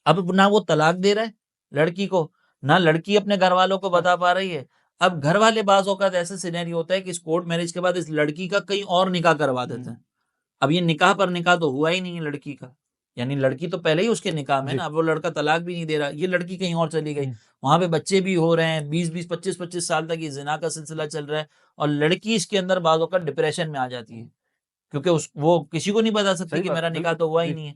अब ना वो तलाक दे रहा है लड़की को, ना लड़की अपने घरवालों को हाँ, बता पा रही है। अब घर वाले बाज़ औक़ात ऐसा सिनेरियो होता है कि इस कोर्ट मैरिज के बाद इस लड़की का कहीं और निकाह करवा देते हुँ, हैं। अब ये निकाह पर निकाह तो हुआ ही नहीं है लड़की का। यानी लड़की तो पहले ही उसके निकाह में है जी। ना, अब वो लड़का तलाक भी नहीं दे रहा, ये लड़की कहीं और चली गई। हुँ, वहाँ पे बच्चे भी हो रहे हैं, 20-20, 25-25 साल तक ये ज़िना का सिलसिला चल रहा है, और लड़की इसके अंदर बाज़ औक़ात डिप्रेशन में आ जाती है। क्योंकि उस वो किसी को नहीं बता सकती सही कि बात मेरा है, निकाह बिल्कुल। तो हुआ ही जी, नहीं है।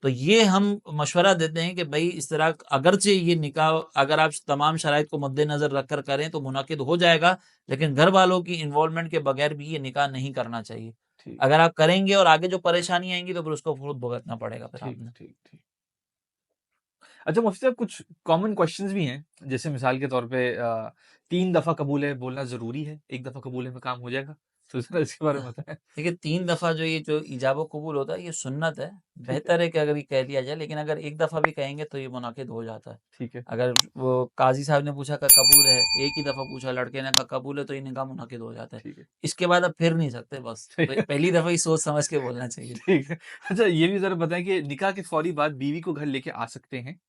तो ये हम मशवरा देते हैं कि भई इस तरह अगरचे ये निकाह अगर आप तमाम शराइत को मद्देनज़र रखकर करें तो मुनाकिद हो जाएगा, लेकिन घर वालों की इन्वॉल्वमेंट के बगैर भी ये निकाह नहीं करना चाहिए। ठीक, अगर आप करेंगे और आगे जो परेशानी आएँगी तो फिर उसको खुद भुगतना पड़ेगा फिर ठीक, आपने। ठीक, ठीक। अच्छा मुफ्ती साहब, कुछ कॉमन क्वेश्चंस भी हैं, जैसे मिसाल के तौर पे 3 दफ़ा कबूल है बोलना ज़रूरी है? 1 दफ़ा कबूल है में काम हो जाएगा? तो ज़रा इसके बारे में बताएँ। देखिए, 3 दफ़ा जो इजाब कबूल होता है ये सुन्नत है। ठीक है, बेहतर है कि अगर ये कह लिया जाए, लेकिन अगर 1 दफ़ा भी कहेंगे तो ये मुनाकिद हो जाता है। ठीक है, अगर वो काज़ी साहब ने पूछा कि कबूल है, एक ही दफ़ा पूछा, लड़के ने कहा कबूल है, तो ये निकाह मुनक़्क़िद हो जाता है। ठीक है, इसके बाद अब फिर नहीं सकते बस। ठीक तो है, पहली दफ़ा ही सोच समझ के बोलना चाहिए। ठीक है। अच्छा, ये भी ज़रा बताएँ कि निकाह के फ़ौरी बाद बीवी को घर लेके आ सकते हैं?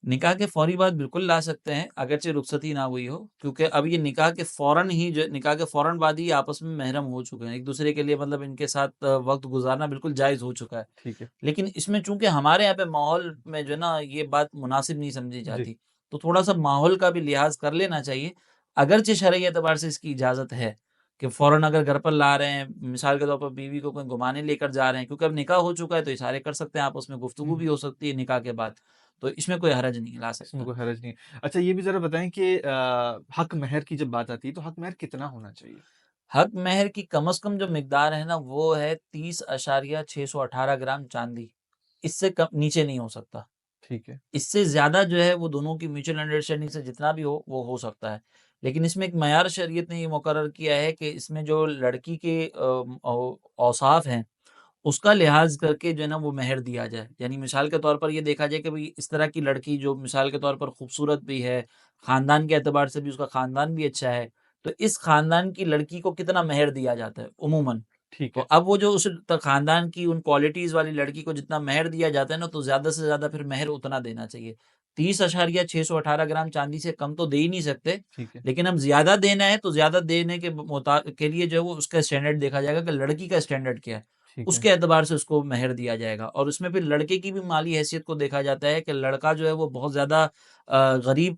निकाह के फ़ौरी बाद बिल्कुल ला सकते हैं, अगरचे रुख़्सती ना हुई हो, क्योंकि अब ये निकाह के फ़ौरन बाद ही आपस में महरम हो चुके हैं। एक-दूसरे के लिए मतलब इनके साथ वक़्त गुज़ारना बिल्कुल जायज़ हो चुका है। ठीक है। लेकिन इसमें चूँकि हमारे यहाँ पे माहौल में जो है ना ये बात मुनासिब नहीं समझी जी, जाती, तो थोड़ा-सा माहौल का भी लिहाज़ कर लेना चाहिए। अगरचे शरई एतबार से इसकी इजाज़त है कि फ़ौरन अगर घर पर ला रहे हैं, मिसाल के तौर पर बीवी को कहीं घुमाने लेकर जा रहे हैं, क्योंकि अब निकाह हो चुका है तो इशारे कर सकते हैं, आपस में गुफ्तगू हुँ, भी हो सकती है निकाह के बाद। तो इसमें कोई हरज नहीं है, ला सकते इसमें हैं। कोई हर्ज नहीं है। अच्छा, ये भी ज़रा बताएँ कि हक़ महर की जब बात आती है तो हक़ महर कितना होना चाहिए? हक़ महर की कम से कम जो मिकदार है ना वो है 30.618 ग्राम चाँदी। इससे कम नीचे नहीं हो सकता। ठीक है, इससे ज़्यादा जो है वो दोनों की म्यूचुअल अंडरस्टैंडिंग से जितना भी हो वो हो सकता है। लेकिन इसमें एक मयार शरीयत ने ये मुकर्रर किया है कि इसमें जो लड़की के औसाफ हैं उसका लिहाज़ करके जो है ना वो महर दिया जाए। यानी मिसाल के तौर पर ये देखा जाए कि भई इस तरह की लड़की जो मिसाल के तौर पर खूबसूरत भी है, खानदान के एतबार से भी उसका खानदान भी अच्छा है, तो इस खानदान की लड़की को कितना मेहर दिया जाता है उमूमन। ठीक तो है। अब वो जो उस खानदान की उन क्वालिटीज़ वाली लड़की को जितना मेहर दिया जाता है ना, तो ज़्यादा से ज़्यादा फिर मेहर उतना देना चाहिए। 30.618 ग्राम चांदी से कम तो दे ही नहीं सकते, ठीक है। लेकिन अब ज़्यादा देना है तो ज़्यादा देने के लिए जो है वो उसका स्टैंडर्ड देखा जाएगा कि लड़की का स्टैंडर्ड क्या है। ठीक है। उसके एतबार से उसको मेहर दिया जाएगा और उसमें फिर लड़के की भी माली हैसियत को देखा जाता है कि लड़का जो है वो बहुत ज़्यादा गरीब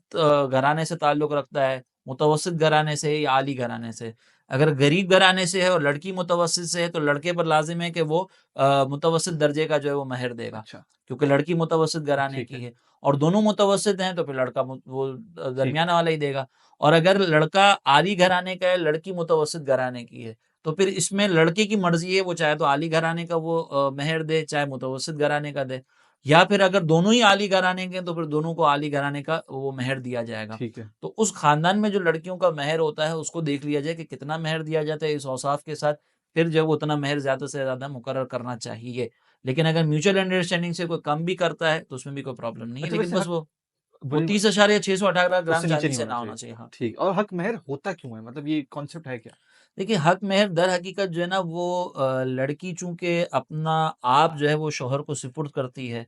घराने से ताल्लुक़ रखता है, मुतवस्सित घराने से या आली घराने से। अगर गरीब घराने से है और लड़की मुतवस्सित से है, तो लड़के पर लाज़िम है कि वो मुतवस्सित दर्जे का जो है वो मेहर देगा, अच्छा। क्योंकि लड़की मुतवस्सित घराने ठीक की है। है और दोनों मुतवस्सित हैं, तो फिर लड़का वो ठीक है। दरमियाना वाला ही देगा। और अगर लड़का आली घराने का है, लड़की मुतवस्सित घराने की है, तो फिर इसमें लड़के की मर्ज़ी है, वो चाहे तो आली घराने का वो मेहर दे, चाहे मुतवस्सित घराने का दे। या फिर अगर दोनों ही आली घराने के हैं, तो फिर दोनों को आली घराने का वो मेहर दिया जाएगा। ठीक है। तो उस खानदान में जो लड़कियों का मेहर होता है, उसको देख लिया जाए कि कितना मेहर दिया जाता है इस औसाफ के साथ, फिर जो है वो उतना मेहर ज़्यादा से ज़्यादा मुकर्रर करना चाहिए। लेकिन अगर म्यूचुअल अंडरस्टैंडिंग से कोई कम भी करता है, तो उसमें भी कोई प्रॉब्लम नहीं है, अच्छा लेकिन वैसे बस हक वो बोलिए। 30.618 ग्राम उससे नीचे चांदी नहीं से होना ना होना चाहिए। चाहिए। हाँ। ठीक। और हक महर होता क्यों है? मतलब ये कॉन्सेप्ट है क्या? देखिए, हक महर दर हकीकत जो है ना वो लड़की चूँकि अपना आप जो है वो शौहर को सुपुर्द करती है,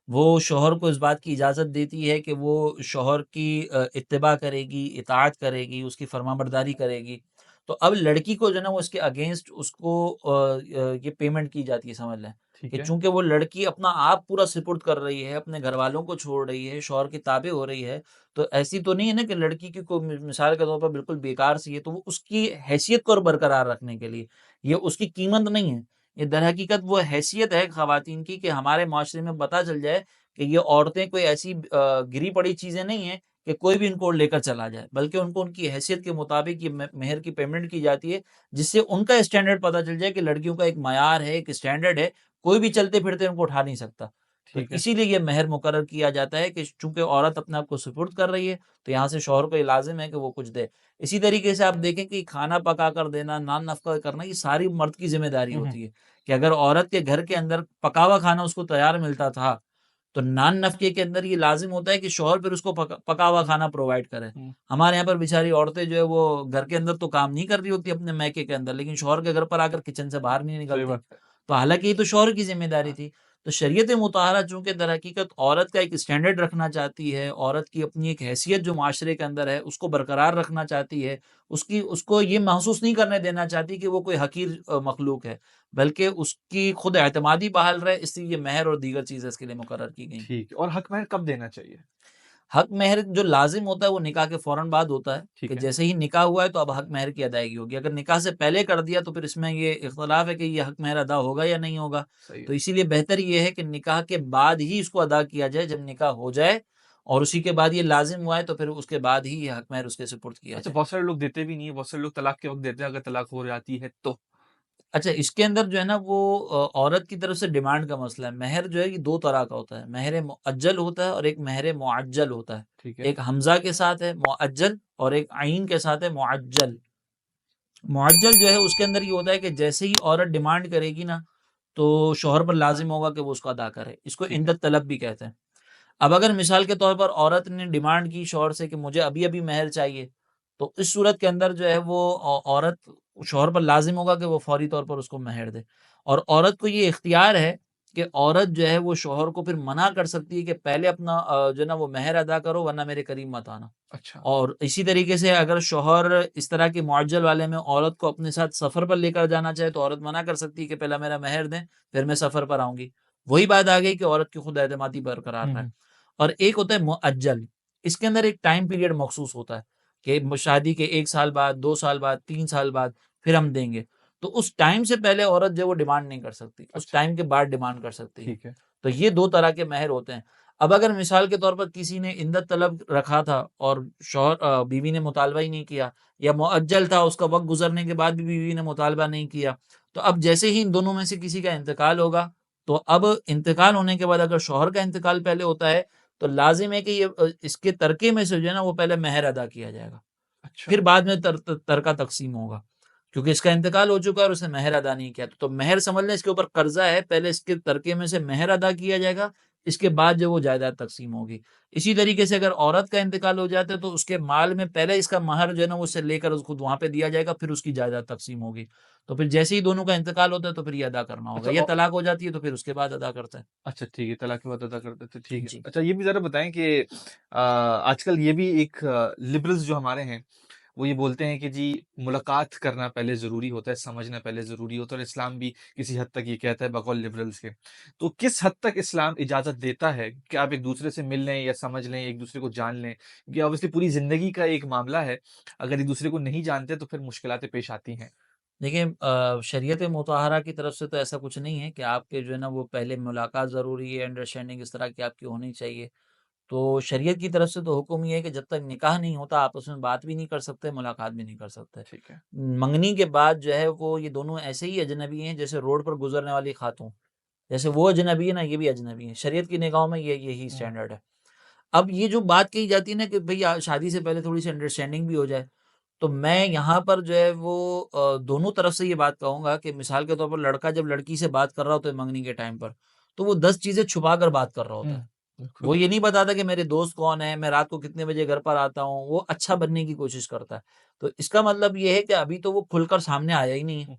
वो शौहर को इस बात की इजाज़त देती है कि वो शौहर की इत्तिबा करेगी, इताअत करेगी, उसकी फरमाबरदारी करेगी। तो अब लड़की को जो है ना वो इसके अगेंस्ट उसको ये पेमेंट की जाती है, समझ लें ठीक कि है। चूँकि वो लड़की अपना आप पूरा सुपुर्द कर रही है, अपने घरवालों को छोड़ रही है, शौहर के ताबे हो रही है, तो ऐसी तो नहीं है ना कि लड़की की कोई मिसाल के तौर पर बिल्कुल बेकार सी है, तो वो उसकी हैसियत को बरकरार रखने के लिए, ये उसकी कीमत नहीं है। ये दरहकीकत वो हैसियत है ख़वातीन की कि हमारे माशरे में पता चल जाए कि ये औरतें कोई ऐसी गिरी पड़ी चीज़ें नहीं हैं कि कोई भी इनको लेकर चला जाए, बल्कि उनको उनकी हैसियत के मुताबिक ये मेहर की पेमेंट की जाती है, जिससे उनका स्टैंडर्ड पता चल जाए कि लड़कियों का एक मयार है, एक स्टैंडर्ड है, कोई भी चलते-फिरते उनको उठा नहीं सकता। तो ठीक है। इसीलिए ये मेहर मुकर्रर किया जाता है कि चूँकि औरत अपने आप को सुपुर्द कर रही है, तो यहाँ से शौहर को ये लाज़िम है कि वो कुछ दे। इसी तरीके से आप देखें कि खाना पका कर देना, नान-नफ़्का करना, ये सारी मर्द की ज़िम्मेदारी हुँ, हुँ। होती है, कि अगर औरत के घर के अंदर पका हुआ खाना उसको तैयार मिलता था, तो नान-नफ़्के के अंदर ये लाज़िम होता है कि शौहर फिर उसको पका हुआ खाना प्रोवाइड करे। हुँ। हमारे यहाँ पर बेचारी औरतें जो है वो घर के अंदर तो काम नहीं कर रही होती अपने मैके के अंदर, लेकिन शौहर के घर पर आकर किचन से बाहर नहीं सही निकलती। बात है। तो हालाँकि ये तो शौहर की ज़िम्मेदारी हाँ। थी। तो शरीयत मुताहरा चूँकि दरहकीकत औरत का एक स्टैंडर्ड रखना चाहती है, औरत की अपनी एक हैसियत जो माशरे के अंदर है, उसको बरकरार रखना चाहती है, उसको ये महसूस नहीं करने देना चाहती कि वो कोई हक़ीर मख़लूक है, बल्कि उसकी खुद एतमादी बहाल रहे, इसलिए ये मेहर और दीगर चीज़ें इसके लिए मुकर्रर की गई। ठीक है। और हक महर कब देना चाहिए? हक महर जो लाज़िम होता है वो निकाह के फ़ौरन बाद होता है, कि ठीक है। जैसे ही निकाह हुआ है तो अब हक महर की अदायगी होगी। अगर निकाह से पहले कर दिया तो फिर इसमें ये इख्तिलाफ़ है कि ये हक महर अदा होगा या नहीं होगा। सही तो है। इसीलिए बेहतर ये है कि निकाह के बाद ही इसको अदा किया जाए, जब निकाह हो जाए और उसी के बाद ये लाज़िम हुआ है तो फिर उसके बाद ही ये हक महर उसके सुपुर्द किया अच्छा जाए। बहुत सारे लोग देते भी नहीं है, बहुत सारे लोग तलाक के वक़्त देते हैं अगर तलाक हो जाती है तो? अच्छा, इसके अंदर जो है ना वो औरत की तरफ से डिमांड का मसला है। महर जो है ये 2 तरह का होता है, महर मुअज्जल होता है और एक महर मुअज्जल होता है। ठीक है। एक हमज़ा के साथ है मुअज्जल और एक आइन के साथ है मुअज्जल। मुअज्जल जो है उसके अंदर ये होता है कि जैसे ही औरत डिमांड करेगी ना, तो शौहर पर लाज़िम होगा कि वो उसको अदा करे। इसको ठीक है। इंदत तलब भी कहते हैं। अब अगर मिसाल के तौर पर औरत ने डिमांड की शौहर से कि मुझे अभी-अभी महर चाहिए, तो इस सूरत के अंदर जो है वो औरत शौहर पर लाज़िम होगा कि वो फ़ौरी तौर पर उसको महर दे। और औरत को ये इख्तियार है कि औरत जो है वो शौहर को फिर मना कर सकती है कि पहले अपना जो है ना वो महर अदा करो वरना मेरे करीब मत आना। अच्छा। और इसी तरीके से अगर शौहर इस तरह के मुअज्जल वाले में औरत को अपने साथ सफ़र पर लेकर जाना चाहे, तो औरत मना कर सकती है कि पहले मेरा महर दें, फिर मैं सफ़र पर आऊँगी। वही बात आ गई कि औरत की खुद एतमादी बरकरार हुँ, रहे। हुँ। और एक होता है मुअज्जल, इसके अंदर एक टाइम पीरियड मख़सूस होता है कि शादी के 1 साल बाद, 2 साल बाद, 3 साल बाद फिर हम देंगे। तो उस टाइम से पहले औरत जो है वो डिमांड नहीं कर सकती, उस अच्छा। टाइम के बाद डिमांड कर सकती है। ठीक है। तो ये 2 तरह के महर होते हैं। अब अगर मिसाल के तौर पर किसी ने इन्दत तलब रखा था और बीवी ने मुतालबा ही नहीं किया, या मुअज्जल था उसका वक़्त गुज़रने के बाद भी बीवी ने मुतालबा नहीं किया, तो अब जैसे ही इन दोनों में से किसी का इंतकाल होगा, तो अब इंतकाल होने के बाद अगर शौहर का इंतकाल पहले होता है, तो लाज़िम है कि ये इसके तरके में से जो है ना वो पहले महर अदा किया जाएगा। अच्छा। फिर बाद में तरका तक़सीम होगा। क्योंकि इसका इंतकाल हो चुका है और उसने महर अदा नहीं किया। तो महर समझ लें इसके ऊपर कर्ज़ा है, पहले इसके तरके में से महर अदा किया जाएगा, इसके बाद जो वो जायदाद तकसीम होगी। इसी तरीके से अगर औरत का इंतकाल हो जाता है तो उसके माल में पहले इसका महर जो है ना वो उससे लेकर उसको वहाँ पे दिया जाएगा, फिर उसकी जायदाद तकसीम होगी। तो फिर जैसे ही दोनों का इंतकाल होता है तो फिर ये अदा करना होगा, अच्छा या तलाक हो जाती है तो फिर उसके बाद अदा करता है। अच्छा ठीक है, तलाक के बाद अदा कर देते, ठीक है। जी। अच्छा ये भी ज़रा बताएँ कि आजकल ये भी एक लिबरल्स जो हमारे हैं, वो ये बोलते हैं कि जी मुलाकात करना पहले ज़रूरी होता है, समझना पहले ज़रूरी होता है और इस्लाम भी किसी हद तक ये कहता है बकौल लिबरल्स के। तो किस हद तक इस्लाम इजाज़त देता है कि आप एक-दूसरे से मिल लें या समझ लें, एक-दूसरे को जान लें? ये ऑब्वियसली पूरी ज़िंदगी का एक मामला है, अगर एक-दूसरे को नहीं जानते तो फिर मुश्किलातें पेश आती हैं। देखिए शरीयत मुतहरा की तरफ से तो ऐसा कुछ नहीं है कि आपके जो है ना वो पहले मुलाकात ज़रूरी है, अंडरस्टैंडिंग इस तरह की आपकी होनी चाहिए। तो शरीयत की तरफ से तो हुक्म ये है कि जब तक निकाह नहीं होता आपस में बात भी नहीं कर सकते, मुलाकात भी नहीं कर सकते। ठीक है। मंगनी के बाद जो है वो ये दोनों ऐसे ही अजनबी हैं जैसे रोड पर गुज़रने वाली खातून। जैसे वो अजनबी है ना, ये भी अजनबी है। शरीयत की निगाहों में ये यही हुँ, स्टैंडर्ड है। अब ये जो बात कही जाती है ना कि भई शादी से पहले थोड़ी-सी अंडरस्टैंडिंग भी हो जाए, तो मैं यहाँ पर जो है वो दोनों तरफ से ये बात कहूँगा कि मिसाल के तौर पर लड़का जब लड़की से बात कर रहा होता है मंगनी के टाइम पर, तो वो 10 चीज़ें छुपा कर बात कर रहा हुँ, होता है। बिल्कुल। वो ये नहीं बताता कि मेरे दोस्त कौन है, मैं रात को कितने बजे घर पर आता हूँ, वो अच्छा बनने की कोशिश करता है। तो इसका मतलब ये है कि अभी तो वो खुलकर सामने आया ही नहीं है। हुँ,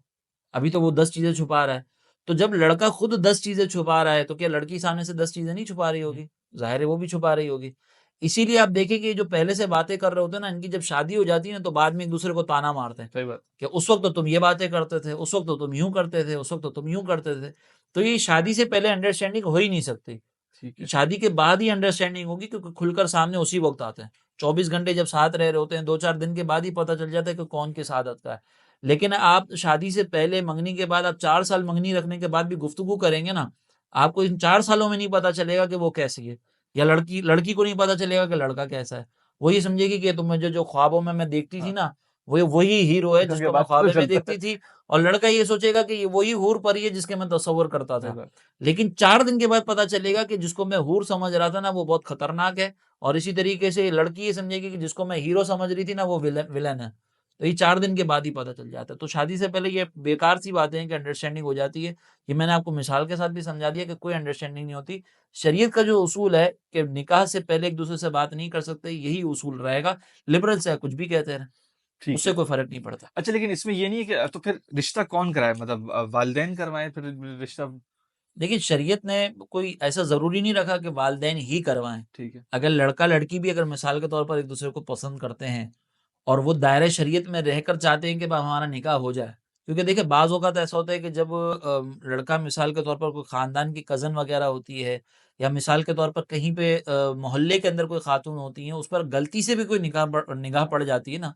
अभी तो वो 10 चीज़ें छुपा रहा है। तो जब लड़का खुद 10 चीज़ें छुपा रहा है, तो क्या लड़की सामने से 10 चीज़ें नहीं छुपा रही हुँ, होगी? ज़ाहिर है वो भी छुपा रही होगी। इसीलिए आप देखें कि जो पहले से बातें कर रहे होते हैं ना, इनकी जब शादी हो जाती है ना, तो बाद में एक-दूसरे को ताना मारते हैं सही बात। कि उस वक़्त तो तुम ये बातें करते थे, उस वक़्त तो तुम यूँ करते थे, उस वक़्त तो तुम यूँ करते थे। तो ये शादी से पहले अंडरस्टैंडिंग हो ही नहीं सकती। ठीक है। शादी के बाद ही अंडरस्टैंडिंग होगी क्योंकि खुलकर सामने उसी वक़्त आते हैं। 24 घंटे जब साथ रह रहे होते हैं, 2-4 दिन के बाद ही पता चल जाता है कि कौन किस आदत का है। लेकिन आप शादी से पहले मंगनी के बाद आप 4 साल मंगनी रखने के बाद भी गुफ्तगू करेंगे ना, आपको इन 4 सालों में नहीं पता चलेगा कि वो कैसी है, या लड़की लड़की को नहीं पता चलेगा कि लड़का कैसा है। वो ये समझेगी कि तुम मुझे जो ख्वाबों में मैं देखती थी हाँ, ना, वो वही हीरो है निकल के जिसको मैं बाद पता ख्वाबे में चलता है। देखती थी, और लड़का ये सोचेगा कि ये वही हूर परी है जिसके मैं तसव्वुर करता सही था। बात। लेकिन 4 दिन के बाद पता चलेगा कि जिसको मैं हूर समझ रहा था ना, वो बहुत खतरनाक है, और इसी तरीके से लड़की ये समझेगी कि जिसको मैं हीरो समझ रही थी ना, वो विलेन विलेन है। तो ये 4 दिन के बाद ही पता चल जाता है। तो शादी से पहले ये बेकार सी बातें हैं कि अंडरस्टैंडिंग हो जाती है। ये मैंने आपको मिसाल के साथ भी समझा दिया कि कोई अंडरस्टैंडिंग नहीं होती। शरीयत का जो उसूल है कि निकाह से पहले एक-दूसरे से बात नहीं कर सकते, यही उसूल रहेगा। लिबरल चाहे कुछ भी कहते रहें, ठीक उससे है। कोई फ़र्क नहीं पड़ता। अच्छा लेकिन इसमें ये नहीं है कि तो फिर रिश्ता कौन कराए? मतलब वालिदैन करवाएँ फिर रिश्ता? देखिए, शरीयत ने कोई ऐसा ज़रूरी नहीं रखा कि वालिदैन ही करवाएँ। ठीक है। अगर लड़का-लड़की भी अगर मिसाल के तौर पर एक-दूसरे को पसंद करते हैं और वो दायरे शरीयत में रहकर चाहते हैं कि हमारा निकाह हो जाए। क्योंकि देखिए बाज़ औक़ात ऐसा होता है कि जब लड़का मिसाल के तौर पर कोई ख़ानदान की कज़न वग़ैरह होती है, या मिसाल के तौर पर कहीं पे मोहल्ले के अंदर कोई ख़ातून होती हैं, उस पर गलती से भी कोई निगाह पड़ जाती है ना,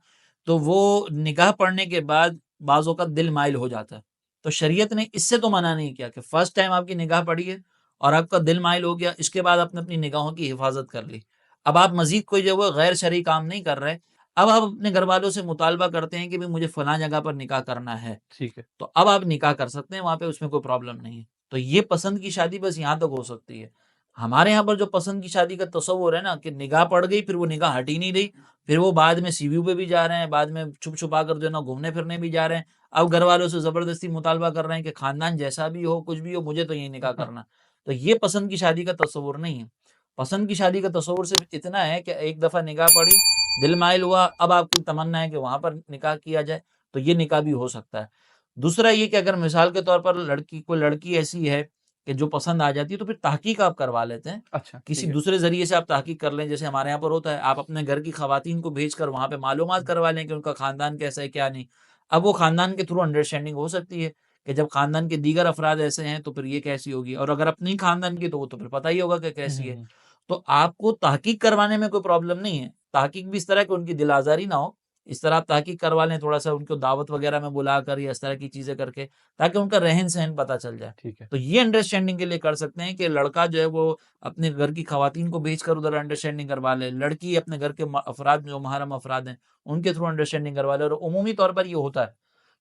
तो वो निगाह पड़ने के बाद बाज़ औक़ात दिल माइल हो जाता है। तो शरीयत ने इससे तो मना नहीं किया कि फर्स्ट टाइम आपकी निगाह पड़ी है और आपका दिल माइल हो गया, इसके बाद आपने अपनी निगाहों की हिफ़ाज़त कर ली। अब आप मज़ीद कोई जो है वो गैर शरई काम नहीं कर रहे। अब आप अपने घरवालों से मुतालबा करते हैं कि भई मुझे फलाँ जगह पर निकाह करना है, ठीक है। तो अब आप निकाह कर सकते हैं, वहाँ पे उसमें कोई प्रॉब्लम नहीं है। तो ये पसंद की शादी बस यहाँ तक हो सकती है। हमारे यहाँ पर जो पसंद की शादी का तसव्वुर है ना कि निगाह पड़ गई, फिर वो निगाह हट ही नहीं रही, फिर वो बाद में सीवी पे भी जा रहे हैं, बाद में छुप-छुपा कर जो है ना घूमने-फिरने भी जा रहे हैं। अब घरवालों से ज़बरदस्ती मुतालबा कर रहे हैं कि खानदान जैसा भी हो, कुछ भी हो, मुझे तो यही निकाह करना है। तो ये पसंद की शादी का तसव्वुर नहीं है। पसंद की शादी का तसव्वुर सिर्फ़ इतना है कि एक दफ़ा निगाह पड़ी, दिल माइल हुआ, अब आपकी तमन्ना है कि वहाँ पर निकाह किया जाए, तो ये निकाह भी हो सकता है। दूसरा ये कि अगर मिसाल के तौर पर कोई लड़की ऐसी है कि जो पसंद आ जाती है, तो फिर तहकीक आप करवा लेते हैं। अच्छा, किसी ठीक है। दूसरे ज़रिए से आप तहकीक कर लें, जैसे हमारे यहाँ पर होता है, आप अपने घर की ख़वातीन को भेजकर वहाँ पे मालूमात करवा लें कि उनका ख़ानदान कैसा है, क्या नहीं। अब वो ख़ानदान के थ्रू अंडरस्टैंडिंग हो सकती है कि जब ख़ानदान के दीगर अफ़राद ऐसे हैं, तो फिर ये कैसी होगी, और अगर अपने ही ख़ानदान की, तो वो तो फिर पता ही होगा कि हुँ, कैसी हुँ, है। हुँ। तो आपको तहकीक करवाने में कोई प्रॉब्लम नहीं है। तहकीक भी इस तरह कि उनकी दिल आज़ारी ना हो, इस तरह आप तहकीक करवा लें, थोड़ा-सा उनको दावत वग़ैरह में बुलाकर या इस तरह की चीज़ें करके, ताकि उनका रहन-सहन पता चल जाए। ठीक है। तो ये अंडरस्टैंडिंग के लिए कर सकते हैं कि लड़का जो है वो अपने घर की ख़वातीन को भेजकर उधर अंडरस्टैंडिंग करवा ले, लड़की अपने घर के अफ़राद जो महरम अफ़राद हैं, उनके थ्रू अंडरस्टैंडिंग करवा ले। और उमूमी तौर पर ये होता है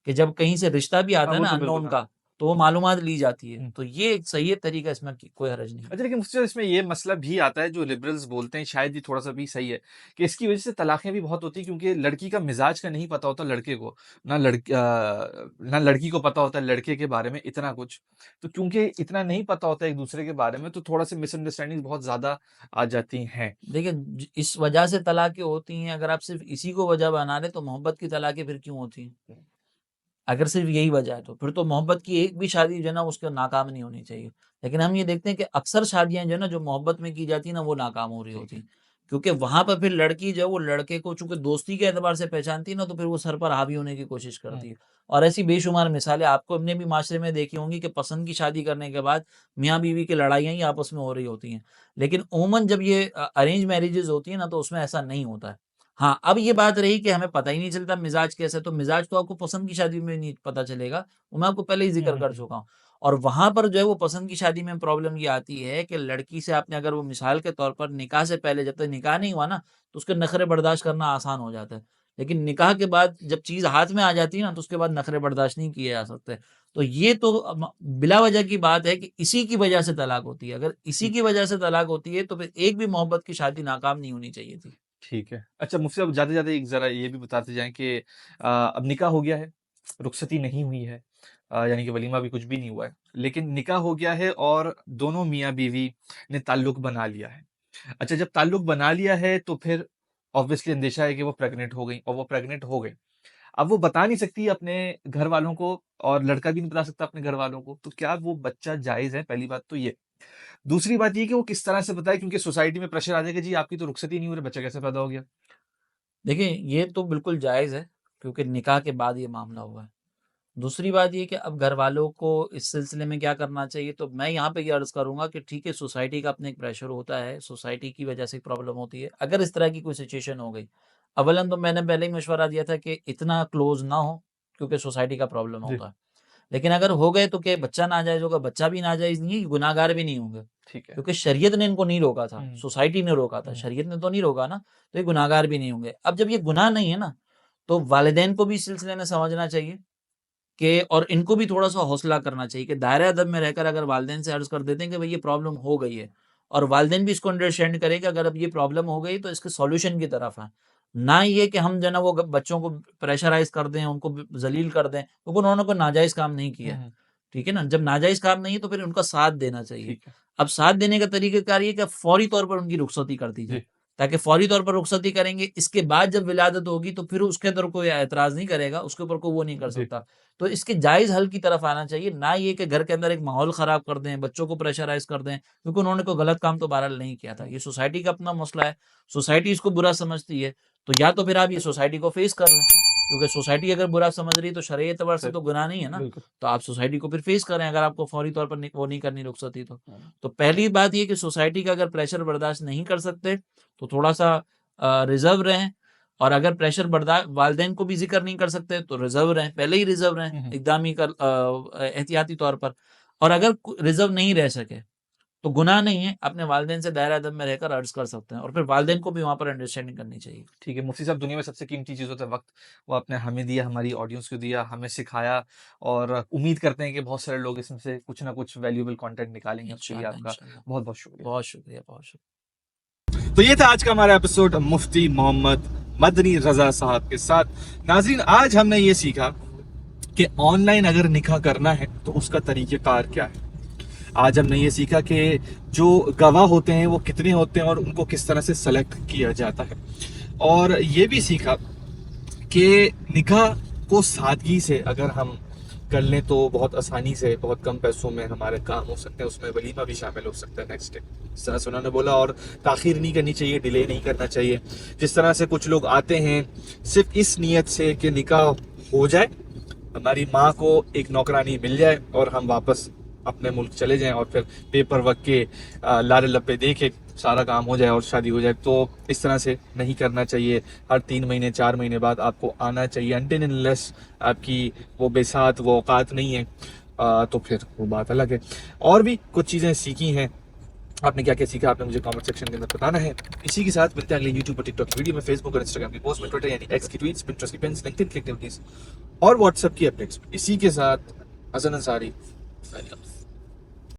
कि जब कहीं से रिश्ता भी हाँ, आता है वो ना तो बिल्कुल अननोन हाँ। का, तो वो मालूमात ली जाती है। हम्म। तो ये एक सही है तरीका, इसमें कोई हर्ज नहीं है। अच्छा, लेकिन मुझसे इसमें ये मसला भी आता है, जो लिबरल्स बोलते हैं, शायद ये थोड़ा-सा भी सही है, कि इसकी वज़ह से तलाक़ें भी बहुत होती हैं, क्योंकि लड़की का मिज़ाज का नहीं पता होता लड़के को, ना लड़की को पता होता है लड़के के बारे में इतना कुछ। तो क्योंकि इतना नहीं पता होता एक-दूसरे के बारे में, तो थोड़ा-सी मिसअंडरस्टैंडिंग बहुत ज़्यादा आ जाती हैं। देखिए इस वजह से तलाक़ें होती हैं, अगर आप सिर्फ इसी को वजह बना लें तो मोहब्बत की तलाक़ें फिर क्यों होती हैं? अगर सिर्फ यही वजह है तो फिर तो मोहब्बत की एक भी शादी जो है ना उसके नाकाम नहीं होनी चाहिए। लेकिन हम ये देखते हैं कि अक्सर शादियाँ जो है ना जो मोहब्बत में की जाती है ना वो नाकाम हो रही ठीक होती है। हैं। क्योंकि वहाँ पर फिर लड़की जो है वो लड़के को चूँकि दोस्ती के एतबार से पहचानती है ना तो फिर वो सर पर हावी होने की कोशिश हुँ। करती है। और ऐसी बेशुमार मिसालें आपको अपने भी माशरे में देखी होंगी कि पसंद की शादी करने के बाद मियाँ-बीवी की लड़ाइयाँ ही आपस में हो रही होती हैं। लेकिन उमूमन जब ये अरेंज मैरेजेज़ होती हैं ना तो उसमें ऐसा नहीं होता है। हाँ, अब ये बात रही कि हमें पता ही नहीं चलता मिज़ाज कैसा है, तो मिज़ाज तो आपको पसंद की शादी में नहीं पता चलेगा, वो मैं आपको पहले ही हुँ, ज़िक्र हुँ, कर हुँ। चुका हूँ। और वहाँ पर जो है वो पसंद की शादी में प्रॉब्लम ये आती है कि लड़की से आपने अगर वो मिसाल के तौर पर निकाह से पहले जब तक निकाह नहीं हुआ ना, तो उसके नखरे बर्दाश्त करना आसान हो जाता है। लेकिन निकाह के बाद जब चीज़ हाथ में आ जाती है ना, तो उसके बाद नखरे बर्दाश्त नहीं किए जा सकते। तो ये तो बिला वजह की बात है कि इसी की वजह से तलाक होती है। अगर इसी ठीक की है, वजह से तलाक होती है, तो फिर एक भी मोहब्बत की शादी नाकाम नहीं होनी चाहिए थी। ठीक है। अच्छा, मुझसे अब जाते-जाते एक ज़रा ये भी बताते जाएँ कि अब निकाह हो गया है, रुख़्सती नहीं हुई है, यानी कि वलीमा भी कुछ भी नहीं हुआ है। लेकिन निकाह हो गया है और दोनों मियाँ-बीवी ने ताल्लुक बना लिया है। अच्छा, जब ताल्लुक बना लिया है तो फिर ऑब्वियसली अंदेशा है कि वो प्रेग्नेंट हो गई, और वो प्रेग्नेंट हो गई। अब वो बता नहीं सकती अपने घरवालों को, और लड़का भी नहीं बता सकता अपने घरवालों को, तो क्या वो बच्चा जायज़ है? पहली बात तो ये। दूसरी बात ये कि वो किस तरह से बताए, क्योंकि सोसाइटी में प्रेशर आ जाएगा, जी आपकी तो रुख़्सत ही नहीं हो रही, बच्चा कैसे पैदा हो गया? देखिए, ये तो बिल्कुल जायज़ है, क्योंकि निकाह के बाद ये मामला हुआ है। दूसरी बात ये कि अब घरवालों को इस सिलसिले में क्या करना चाहिए, तो मैं यहाँ पे ये अर्ज़ करूँगा कि ठीक है, सोसाइटी का अपना एक प्रेशर होता है, सोसाइटी की वजह से प्रॉब्लम होती है। अगर इस तरह की कोई सिचुएशन हो गई, अव्वलन तो मैंने पहले ही मशवरा दिया था कि इतना क्लोज़ ना हो, क्योंकि सोसाइटी का प्रॉब्लम जी, होता है। लेकिन अगर हो गए तो क्या बच्चा नाजायज़ होगा? बच्चा भी नाजायज़ नहीं है, गुनाहगार भी नहीं होंगे। ठीक है। क्योंकि शरीयत ने इनको नहीं रोका था, हुँ, सोसाइटी ने रोका था, हुँ, शरीयत ने तो नहीं रोका ना, तो ये गुनाहगार भी नहीं होंगे। अब जब ये गुनाह नहीं है ना, तो वालिदैन को भी इस सिलसिले में समझना चाहिए कि और इनको भी थोड़ा-सा हौसला करना चाहिए कि दायरे-ए-अदब में रहकर अगर वालिदैन से अर्ज़ कर देते हैं कि भई ये प्रॉब्लम हो गई है, और वालिदैन भी इसको अंडरस्टैंड करें कि अगर अब ये प्रॉब्लम हो गई तो इसके सॉल्यूशन की तरफ आएँ। ना ये कि हम जो है ना वो बच्चों को प्रेशराइज़ कर दें, उनको ज़लील कर दें, क्योंकि उन्होंने कोई नाजायज़ काम नहीं किया हुँ, है। हुँ, ठीक है ना? जब नाजायज़ काम नहीं है तो फिर उनका साथ देना चाहिए। ठीक है। अब साथ देने का तरीक़ाकार ये है कि आप फौरी तौर पर उनकी रुख़सती कर दी जाए, जी, ताकि फौरी तौर पर रुख़सती करेंगे, इसके बाद जब विलादत होगी तो फिर उसके अंदर कोई एतराज़ नहीं करेगा, उसके ऊपर कोई वो नहीं कर जी, सकता। तो इसके जायज़ हल की तरफ आना चाहिए, ना ये कि घर के अंदर एक माहौल ख़राब कर दें, बच्चों को प्रेशराइज़ कर दें, क्योंकि उन्होंने कोई गलत काम तो बहरहाल नहीं किया था। हुँ, ये सोसाइटी का अपना मसला है, सोसाइटी इसको बुरा समझती है, तो या तो फिर आप ये सोसाइटी को फ़ेस कर लें, क्योंकि सोसाइटी अगर बुरा समझ रही है तो शरई एतबार से सही, तो गुनाह नहीं है ना, बिल्कुल। तो आप सोसाइटी को फिर फ़ेस करें अगर आपको फ़ौरी तौर पर वो नहीं करनी रुख़सती तो। हुँ, तो पहली बात ये कि सोसाइटी का अगर प्रेशर बर्दाश्त नहीं कर सकते, तो थोड़ा-सा रिज़र्व रहें, और अगर प्रेशर वालिदैन को भी ज़िक्र नहीं कर सकते, तो रिज़र्व रहें, पहले ही रिज़र्व रहें, हुँ, हुँ। इक़दामी एहतियाती तौर पर। और अगर रिज़र्व नहीं रह सके, तो गुनाह नहीं है, अपने वालिदैन से दायरा-ए-अदब में रहकर अर्ज़ कर सकते हैं, और फिर वालिदैन को भी वहाँ पर अंडरस्टैंडिंग करनी चाहिए। ठीक है, मुफ्ती साहब, दुनिया में सबसे कीमती चीज़ होता है वक़्त, वो आपने हमें दिया, हमारी ऑडियंस को दिया, हमें सिखाया, और उम्मीद करते हैं कि बहुत सारे लोग इसमें से कुछ ना कुछ वैल्यूएबल कंटेंट निकालेंगे, उसके लिए इंशाअल्लाह, आपका इंशाअल्लाह। बहुत-बहुत शुक्रिया। बहुत शुक्रिया, बहुत शुक्रिया। तो ये था आज का हमारा एपिसोड मुफ्ती मोहम्मद मदनी रज़ा साहब के साथ। नाज़रीन, आज हमने ये सीखा कि ऑनलाइन अगर निकाह करना है तो उसका तरीक़ेकार क्या है। आज हमने ये सीखा कि जो गवाह होते हैं वो कितने होते हैं और उनको किस तरह से सेलेक्ट किया जाता है, और ये भी सीखा कि निकाह को सादगी से अगर हम कर लें तो बहुत आसानी से, बहुत कम पैसों में हमारे काम हो सकते हैं। उसमें वलीमा भी शामिल हो सकता है नेक्स्ट डे, जिस तरह से उन्होंने बोला, और ताख़ीर नहीं करनी चाहिए, डिले नहीं करना चाहिए। जिस तरह से कुछ लोग आते हैं सिर्फ इस नीयत से कि निकाह हो जाए, हमारी माँ को एक नौकरानी मिल जाए और हम वापस अपने मुल्क चले जाएं, और फिर पेपर वर्क के लारे लपे दे के सारा काम हो जाए और शादी हो जाए, तो इस तरह से नहीं करना चाहिए। हर 3 महीने 4 महीने बाद आपको आना चाहिए, अनटिल अनलेस आपकी वो बेसात, वो औकात नहीं है, तो फिर वो बात अलग है। और भी कुछ चीज़ें सीखी हैं, आपने क्या क्या सीखा, आपने मुझे कमेंट सेक्शन के अंदर बताना है। इसी के साथ मिलते हैं अगले यूट्यूब और टिकटॉक की वीडियो में, फेसबुक और इंस्टाग्राम की पोस्ट में, ट्विटर यानी एक्स की ट्वीट्स, पिंटरेस्ट की पिन्स, लिंक्डइन की एक्टिविटीज और व्हाट्सएप की अपडेट्स। इसी के साथ हसन अंसारी।